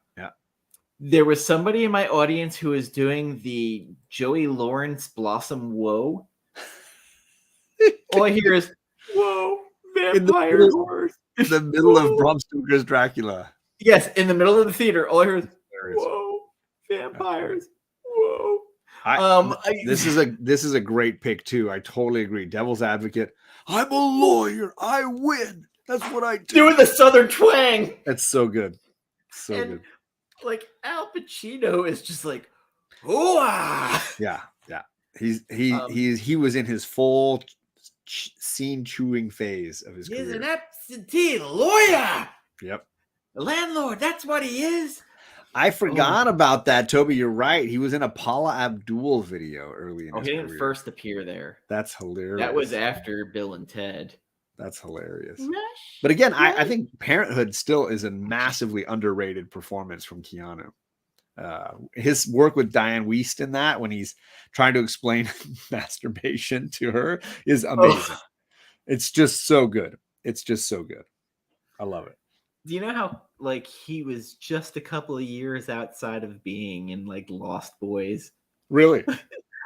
There was somebody in my audience who was doing the Joey Lawrence Blossom Woe. All I hear is, whoa, vampire horrors. In the middle of Bram Stoker's Dracula. Yes, in the middle of the theater. All I hear is, whoa, vampires. Whoa. This is a great pick too. I totally agree. Devil's Advocate. I'm a lawyer. I win. That's what I do. Doing the Southern twang. That's so good. Good. Like Al Pacino is just like, ooh-ah. Yeah. He was in his full scene chewing phase of his career. He's an absentee lawyer. Yep. A landlord. That's what he is. I forgot about that, Toby. You're right. He was in a Paula Abdul video early in his career. He didn't first appear there. That's hilarious. That was after Bill and Ted. That's hilarious. But again, I think Parenthood still is a massively underrated performance from Keanu. His work with Diane Wiest in that, when he's trying to explain masturbation to her, is amazing. It's just so good. I love it. Do you know how he was just a couple of years outside of being in Lost Boys? Really?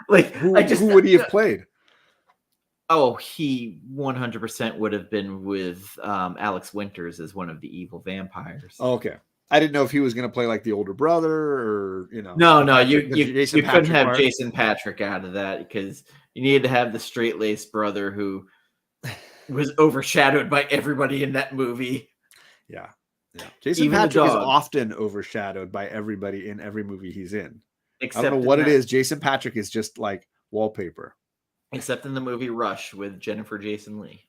Who would he have played? Oh, he 100% would have been with Alex Winters as one of the evil vampires. Oh, okay. I didn't know if he was going to play the older brother or, No, you couldn't have Jason Patric out of that because you needed to have the straight-laced brother who was overshadowed by everybody in that movie. Yeah. Jason Patric is often overshadowed by everybody in every movie he's in. Except I don't know what it is. Jason Patric is just like wallpaper. Except in the movie Rush with Jennifer Jason Leigh.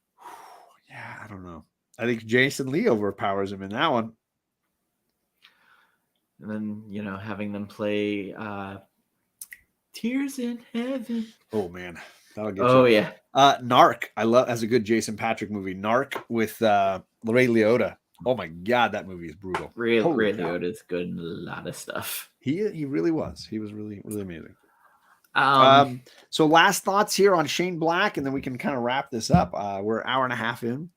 Yeah, I don't know. I think Jason Leigh overpowers him in that one. And then, having them play Tears in Heaven. Oh, man. That'll get you. Yeah. Narc. I love as a good Jason Patric movie. Narc with Ray Liotta. Oh, my God. That movie is brutal. Ray Liotta is good in a lot of stuff. He really was. He was really, really amazing. So last thoughts here on Shane Black, and then we can kind of wrap this up. We're an hour and a half in.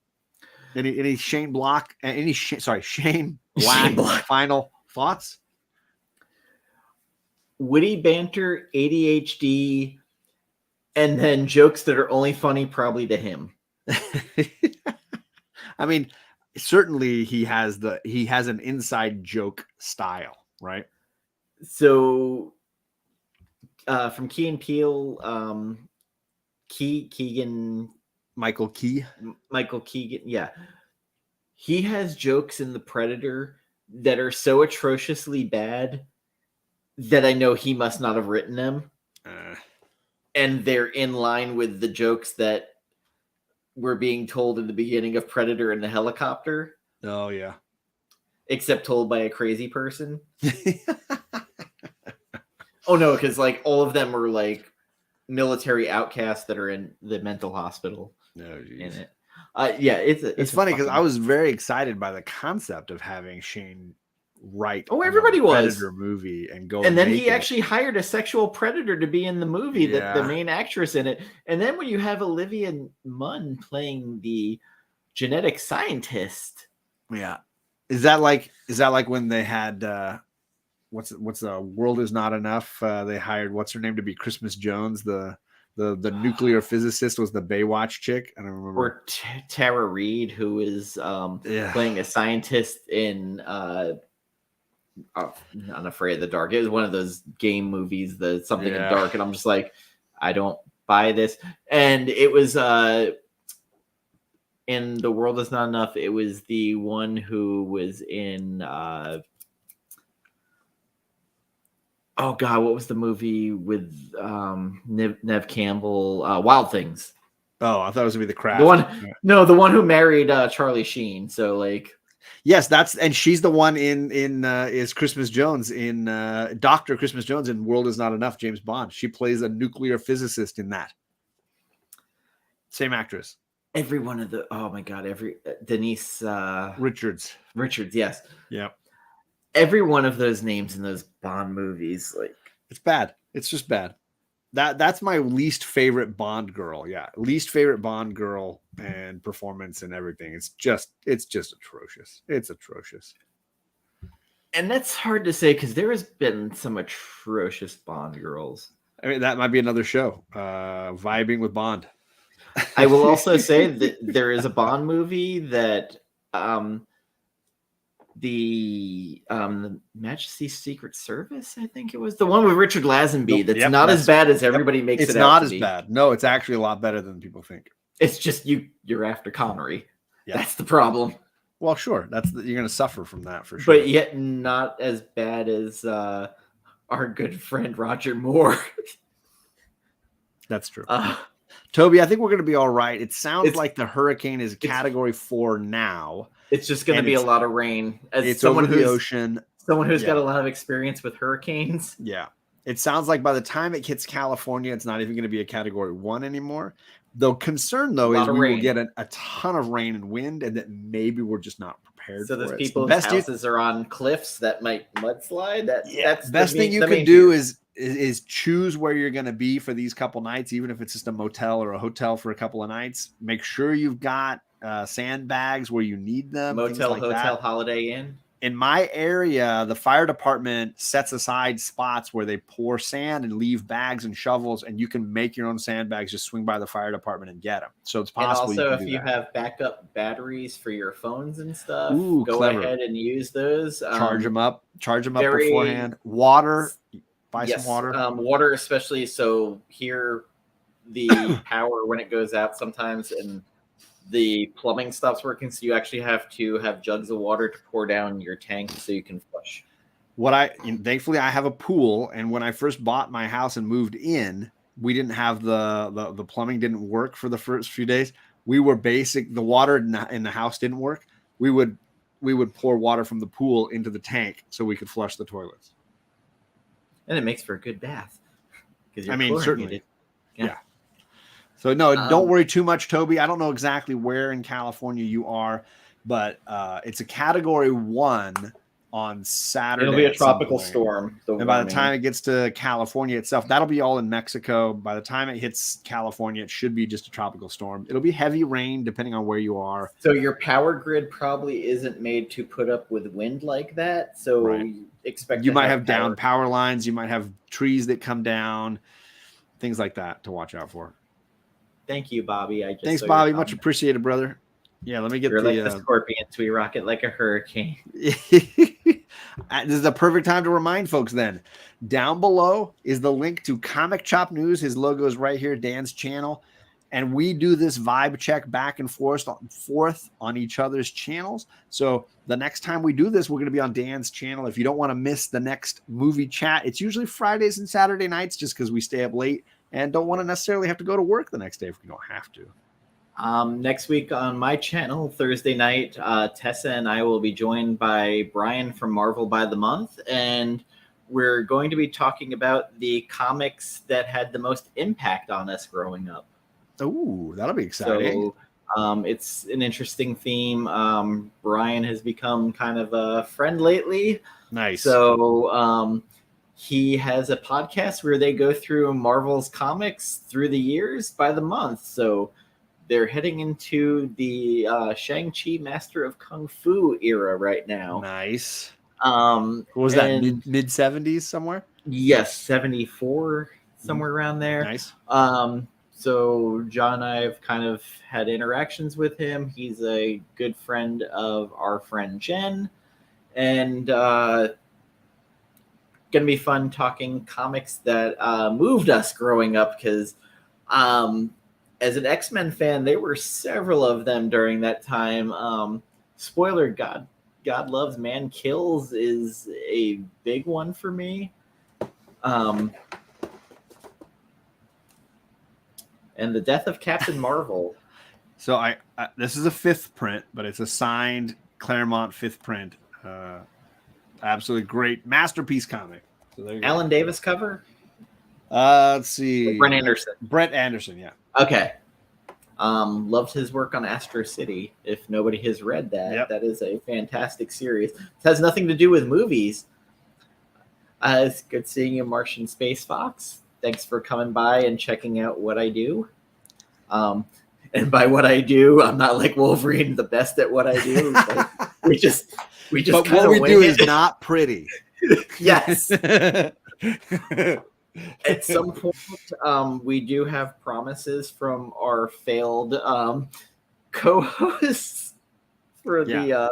Any Shane Black, Shane Black final thoughts? Witty banter, ADHD, and then jokes that are only funny probably to him. I mean, certainly he has an inside joke style, right? So from Key and Peele, Michael Key. Michael Keegan, yeah. He has jokes in The Predator that are so atrociously bad that I know he must not have written them. And they're in line with the jokes that were being told in the beginning of Predator in the helicopter. Oh, yeah. Except told by a crazy person. Oh, no, because like all of them are like military outcasts that are in the mental hospital in it. Yeah, it's funny because I was very excited by the concept of having Shane write everybody Predator movie and go and then he actually hired a sexual predator to be in the movie, that the main actress in it. And then when you have Olivia Munn playing the genetic scientist, is that like when they had what's the World Is Not Enough, they hired what's her name to be Christmas Jones, the nuclear physicist was the Baywatch chick. I don't remember. Or Tara Reid, who is playing a scientist in Unafraid of the Dark. It was one of those game movies, the something in dark, and I'm just like, I don't buy this. And it was in The World Is Not Enough, it was the one who was in oh god, what was the movie with Nev Campbell? Wild Things. Oh, I thought it was gonna be The Craft. The one who married Charlie Sheen. So like, yes, and she's the one in is Christmas Jones in Dr. Christmas Jones in World Is Not Enough, James Bond. She plays a nuclear physicist in that. Same actress. Every one of the Denise Richards, yes. Yeah. Every one of those names in those Bond movies, like, it's bad. It's just bad. That's my least favorite Bond girl. Yeah, least favorite Bond girl and performance and everything. It's just atrocious. It's atrocious. And that's hard to say because there has been some atrocious Bond girls. I mean, that might be another show. Vibing with Bond. I will also say that there is a Bond movie that the Majesty's Secret Service, I think it was the one with Richard Lazenby. That's not as bad as everybody makes it out. It's not as bad. No, it's actually a lot better than people think. It's just you're after Connery. Yeah. That's the problem. Well, sure. You're going to suffer from that for sure. But yet not as bad as our good friend Roger Moore. That's true. Toby, I think we're going to be all right. It sounds like the hurricane is Category 4 now. It's just going to be a lot of rain. As it's over the ocean. Someone who's got a lot of experience with hurricanes. Yeah. It sounds like by the time it hits California, it's not even going to be a Category 1 anymore. The concern, though, is we will get a ton of rain and wind, and that maybe we're just not prepared for it. So there's people whose houses are on cliffs that might mudslide. That's the best thing you can do is choose where you're going to be for these couple nights, even if it's just a motel or a hotel for a couple of nights. Make sure you've got sandbags where you need them. Motel, hotel, Holiday Inn. In my area, the fire department sets aside spots where they pour sand and leave bags and shovels, and you can make your own sandbags. Just swing by the fire department and get them. So it's possible. And also, if you have backup batteries for your phones and stuff, go ahead and use those. Charge them up beforehand. Water. Buy some water. Water, especially. So here, the power when it goes out sometimes, and the plumbing stops working, so you actually have to have jugs of water to pour down your tank so you can flush. Thankfully I have a pool, and when I first bought my house and moved in, we didn't have the plumbing didn't work for the first few days. The water in the house didn't work. We would pour water from the pool into the tank so we could flush the toilets. And it makes for a good bath. Certainly. Yeah. So no, don't worry too much, Toby. I don't know exactly where in California you are, but it's a Category 1 on Saturday. It'll be a tropical storm. And by the time it gets to California itself, that'll be all in Mexico. By the time it hits California, it should be just a tropical storm. It'll be heavy rain depending on where you are. So your power grid probably isn't made to put up with wind like that. So you might have down power lines. You might have trees that come down, things like that to watch out for. Thank you, Bobby. Thanks, Bobby. Much appreciated, brother. Yeah, let me get like the Scorpions. We rock it like a hurricane. This is the perfect time to remind folks then. Down below is the link to Comic Chop News. His logo is right here, Dan's channel. And we do this vibe check back and forth on each other's channels. So the next time we do this, we're going to be on Dan's channel. If you don't want to miss the next movie chat, it's usually Fridays and Saturday nights just because we stay up late and don't want to necessarily have to go to work the next day if we don't have to. Next week on my channel, Thursday night, Tessa and I will be joined by Brian from Marvel by the Month, and we're going to be talking about the comics that had the most impact on us growing up. Oh, that'll be exciting. So it's an interesting theme. Brian has become kind of a friend lately. Nice. So he has a podcast where they go through Marvel's comics through the years by the month. So they're heading into the Shang-Chi Master of Kung Fu era right now. Nice. What was that, mid 70s somewhere? Yes, 74, somewhere around there. Nice. So John and I have kind of had interactions with him. He's a good friend of our friend Jen. And going to be fun talking comics that moved us growing up, because as an X-Men fan, there were several of them during that time. Spoiler, God Loves, Man Kills is a big one for me. And the death of Captain Marvel. So I this is a 5th print, but it's a signed Claremont 5th print. Absolutely great masterpiece comic. So there you go. Alan Davis cover? Let's see. Brett Anderson, yeah. Okay. Loved his work on Astro City. If nobody has read that, that is a fantastic series. It has nothing to do with movies. It's good seeing you, Martian Space Fox. Thanks for coming by and checking out what I do. And by what I do, I'm not like Wolverine, the best at what I do. we just. But what we do is not pretty. Yes. At some point, we do have promises from our failed co-hosts for the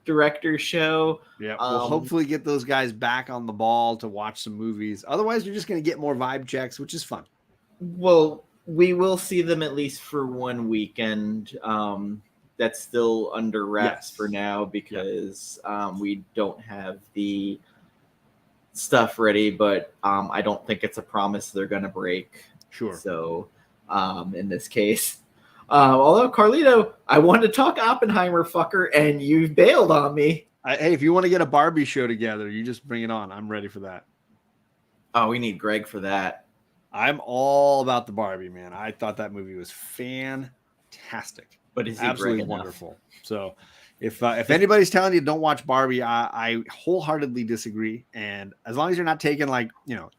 director's show. Yeah, we'll hopefully get those guys back on the ball to watch some movies. Otherwise, you're just going to get more vibe checks, which is fun. Well, we will see them at least for one weekend. That's still under wraps for now because we don't have the stuff ready, but I don't think it's a promise they're going to break. Sure. So in this case, although Carlito, I wanted to talk Oppenheimer, fucker, and you bailed on me. Hey, if you want to get a Barbie show together, you just bring it on. I'm ready for that. Oh, we need Greg for that. I'm all about the Barbie, man. I thought that movie was fantastic. But is he absolutely wonderful? So if anybody's telling you don't watch Barbie, I wholeheartedly disagree. And as long as you're not taking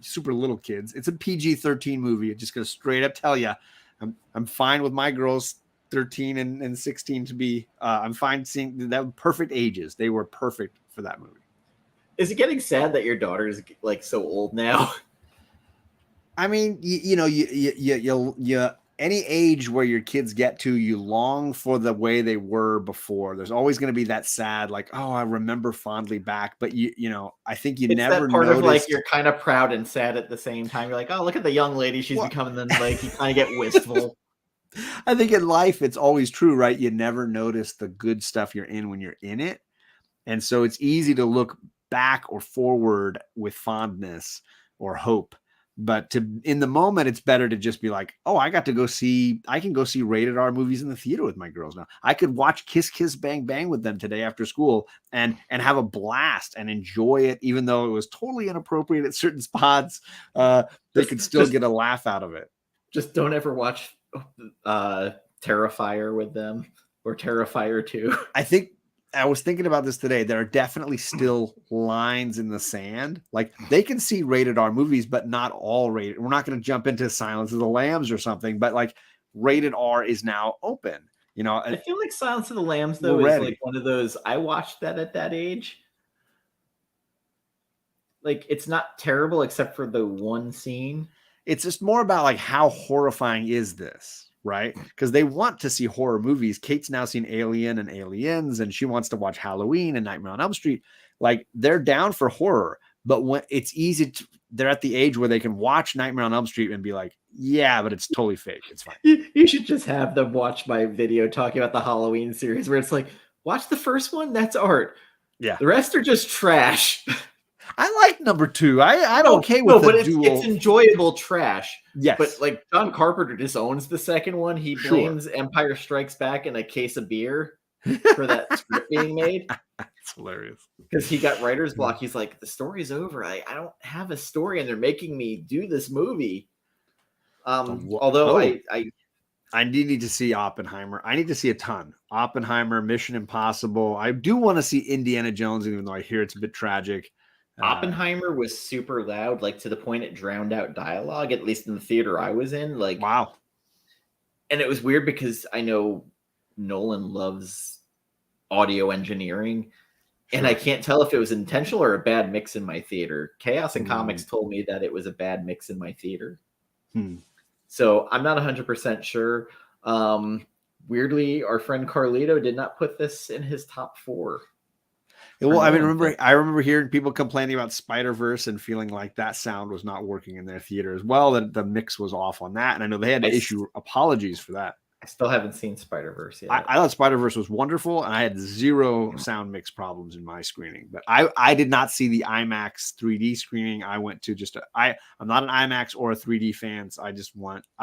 super little kids, it's a PG-13 movie. It's just going to straight up tell you, I'm fine with my girls 13 and 16 to be. I'm fine seeing that perfect ages. They were perfect for that movie. Is it getting sad that your daughter is like so old now? I mean, you any age where your kids get to, you long for the way they were before. There's always going to be that sad, like, oh, I remember fondly back. But I think it's never that part noticed. Of like you're kind of proud and sad at the same time. You're like, oh, look at the young lady she's becoming. Then like you kind of get wistful. I think in life it's always true, right? You never notice the good stuff you're in when you're in it, and so it's easy to look back or forward with fondness or hope. But in the moment, it's better to just be like, oh, I can go see rated R movies in the theater with my girls now. I could watch Kiss Kiss Bang Bang with them today after school and have a blast and enjoy it, even though it was totally inappropriate at certain spots. They could still get a laugh out of it. Just don't ever watch Terrifier with them or Terrifier 2. I was thinking about this today. There are definitely still lines in the sand. Like they can see rated R movies, but not all rated. We're not going to jump into Silence of the Lambs or something, but like rated R is now open. I feel like Silence of the Lambs though is like one of those. I watched that at that age. Like it's not terrible except for the one scene. It's just more about like how horrifying is this? Right? Because they want to see horror movies. Kate's now seen Alien and Aliens, and she wants to watch Halloween and Nightmare on Elm Street. like they're down for horror, but when it's easy to, they're at the age where they can watch Nightmare on Elm Street and be like, yeah, but it's totally fake. It's fine. You should just have them watch my video talking about the Halloween series where it's like, watch the first one, that's art. Yeah. The rest are just trash. I like number 2. I'm okay with the dual. It's enjoyable trash. Yes. But like John Carpenter disowns the second one. He blames Empire Strikes Back and a case of beer for that script being made. It's hilarious. Because he got writer's block. He's like, the story's over. I don't have a story and they're making me do this movie. Although I need to see Oppenheimer. I need to see a ton. Oppenheimer, Mission Impossible. I do want to see Indiana Jones, even though I hear it's a bit tragic. Oppenheimer was super loud, like to the point it drowned out dialogue, at least in the theater I was in. Like, wow. And it was weird because I know Nolan loves audio engineering, and I can't tell if it was intentional or a bad mix in my theater. Chaos and Comics told me that it was a bad mix in my theater. So I'm not 100% sure. Weirdly, our friend Carlito did not put this in his top 4. Well, I remember hearing people complaining about Spider-Verse and feeling like that sound was not working in their theater as well. That the mix was off on that, and I know they had to issue apologies for that. I still haven't seen Spider-Verse yet. I thought Spider-Verse was wonderful, and I had 0 sound mix problems in my screening. But I did not see the IMAX 3D screening. I went to I'm not an IMAX or a 3D fan. So I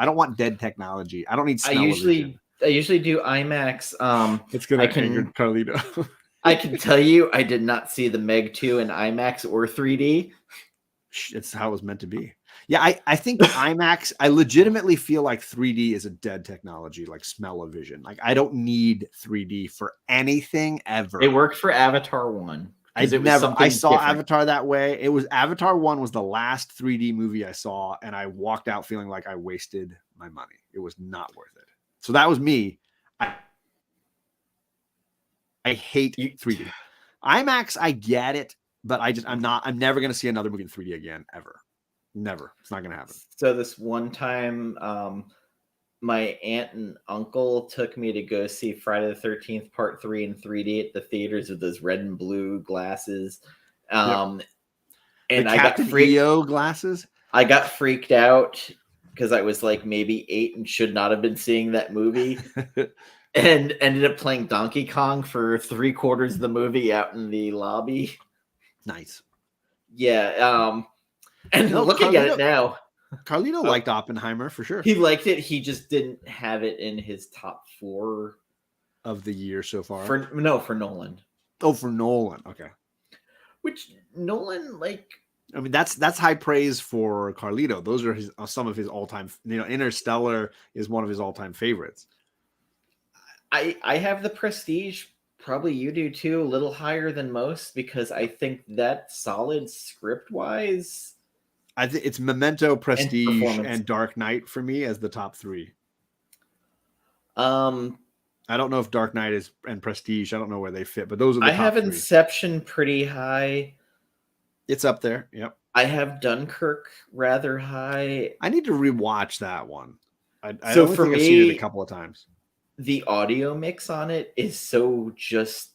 don't want dead technology. I don't need smell-o-vision. I usually do IMAX. It's gonna anger Carlito. I can tell you, I did not see the Meg 2 in IMAX or 3D. It's how it was meant to be. Yeah, I think IMAX, I legitimately feel like 3D is a dead technology, like smell-o-vision. Like, I don't need 3D for anything ever. It worked for Avatar 1. I saw Avatar that way. It was Avatar 1 was the last 3D movie I saw, and I walked out feeling like I wasted my money. It was not worth it. So that was me. I hate 3D. IMAX, I get it, but I'm never going to see another movie in 3D again, ever. Never. It's not going to happen. So this one time, my aunt and uncle took me to go see Friday the 13th Part 3 in 3D at the theaters with those red and blue glasses. And I got glasses. I got freaked out because I was like maybe 8 and should not have been seeing that movie. And ended up playing Donkey Kong for 3/4 of the movie out in the lobby. Nice. Yeah. And looking at it now, Carlito liked Oppenheimer for sure. He liked it. He just didn't have it in his top 4 of the year so far. For Nolan. Oh, for Nolan. Okay. Which Nolan, like, I mean, that's high praise for Carlito. Those are some of his all-time. Interstellar is one of his all-time favorites. I have The Prestige. Probably you do too. A little higher than most because I think that solid script-wise. I think it's Memento, Prestige, and Dark Knight for me as the top 3. I don't know if Dark Knight and Prestige. I don't know where they fit, but those are the top 3. I have Inception pretty high. It's up there. Yep. I have Dunkirk rather high. I need to rewatch that one. I don't think I've seen it a couple of times. The audio mix on it is so just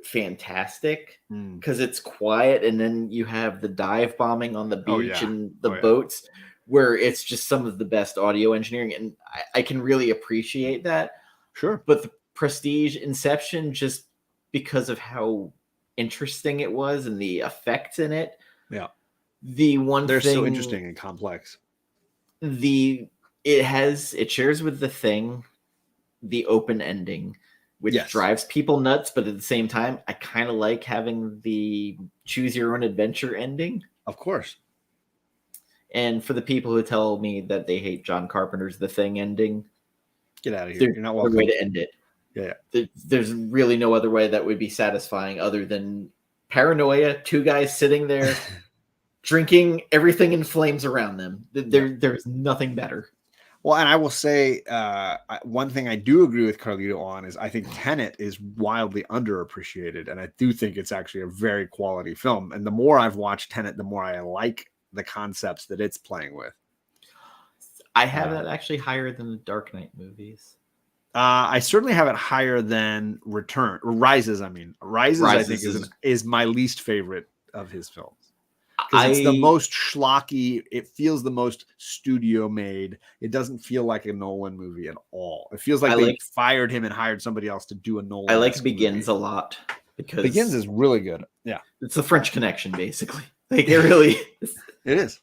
fantastic because it's quiet, and then you have the dive bombing on the beach and the boats where it's just some of the best audio engineering, and I can really appreciate that. Sure. But the Prestige, Inception, just because of how interesting it was and the effects in it. Yeah. They're so interesting and complex. It shares with The Thing the open ending, which drives people nuts, but at the same time, I kind of like having the choose your own adventure ending. Of course. And for the people who tell me that they hate John Carpenter's The Thing ending, get out of here. You're not welcome. Way to end it. Yeah. There's really no other way that would be satisfying other than paranoia, 2 guys sitting there drinking everything in flames around them. There's nothing better. Well, and I will say one thing I do agree with Carlito on is I think Tenet is wildly underappreciated, and I do think it's actually a very quality film. And the more I've watched Tenet, the more I like the concepts that it's playing with. I have that actually higher than the Dark Knight movies. I certainly have it higher than Rises. I mean, Rises I think is my least favorite of his films. Because it's the most schlocky. It feels the most studio made. It doesn't feel like a Nolan movie at all. It feels like they fired him and hired somebody else to do a Nolan. I like Begins a lot because Begins is really good. Yeah, it's the French Connection, basically. Like it really is. It is.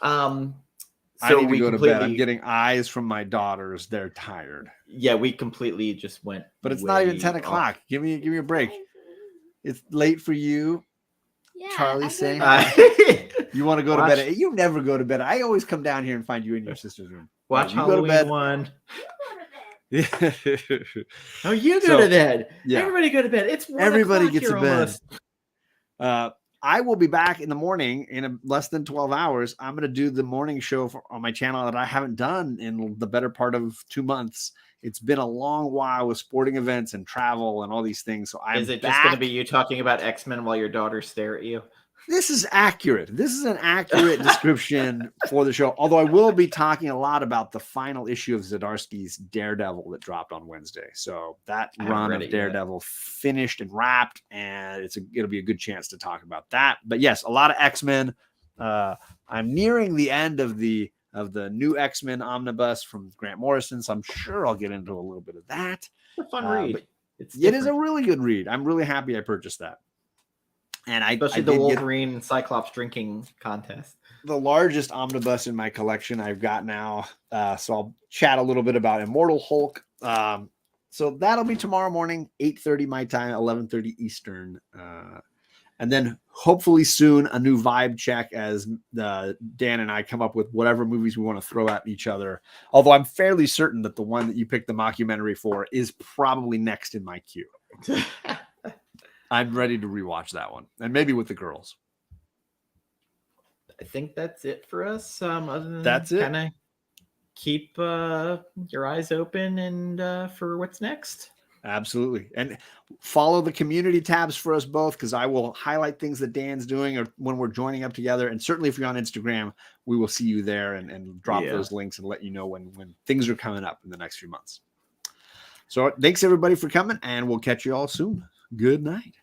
So I need to go to bed. I'm getting eyes from my daughters. They're tired. Yeah, we completely just went. But it's not even 10 o'clock. Give me a break. It's late for you. Yeah, Charlie's saying you want to go to bed. You never go to bed. I always come down here and find you in your sister's room. Watch Halloween 1. Oh, you go to bed. Yeah. Everybody go to bed. It's 1 everybody gets to bed. I will be back in the morning in less than 12 hours. I'm going to do the morning show on my channel that I haven't done in the better part of 2 months. It's been a long while with sporting events and travel and all these things. So is it just going to be you talking about X-Men while your daughters stare at you? This is accurate. This is an accurate description for the show. Although I will be talking a lot about the final issue of Zdarsky's Daredevil that dropped on Wednesday. So that run of Daredevil finished and wrapped, and it'll be a good chance to talk about that. But yes, a lot of X-Men. I'm nearing the end of the new X-Men omnibus from Grant Morrison, so I'm sure I'll get into a little bit of that. It's a fun read. It is a really good read. I'm really happy I purchased that. And especially the Wolverine and Cyclops drinking contest. The largest omnibus in my collection I've got now. So I'll chat a little bit about Immortal Hulk. So that'll be tomorrow morning, 8:30 my time, 11:30 Eastern. And then hopefully soon a new vibe check as Dan and I come up with whatever movies we want to throw at each other. Although I'm fairly certain that the one that you picked the mockumentary for is probably next in my queue. I'm ready to rewatch that one, and maybe with the girls. I think that's it for us. Other than that's it. Kind of keep your eyes open and for what's next. Absolutely, and follow the community tabs for us both because I will highlight things that Dan's doing or when we're joining up together. And certainly, if you're on Instagram, we will see you there and drop those links and let you know when things are coming up in the next few months. So thanks everybody for coming, and we'll catch you all soon. Good night.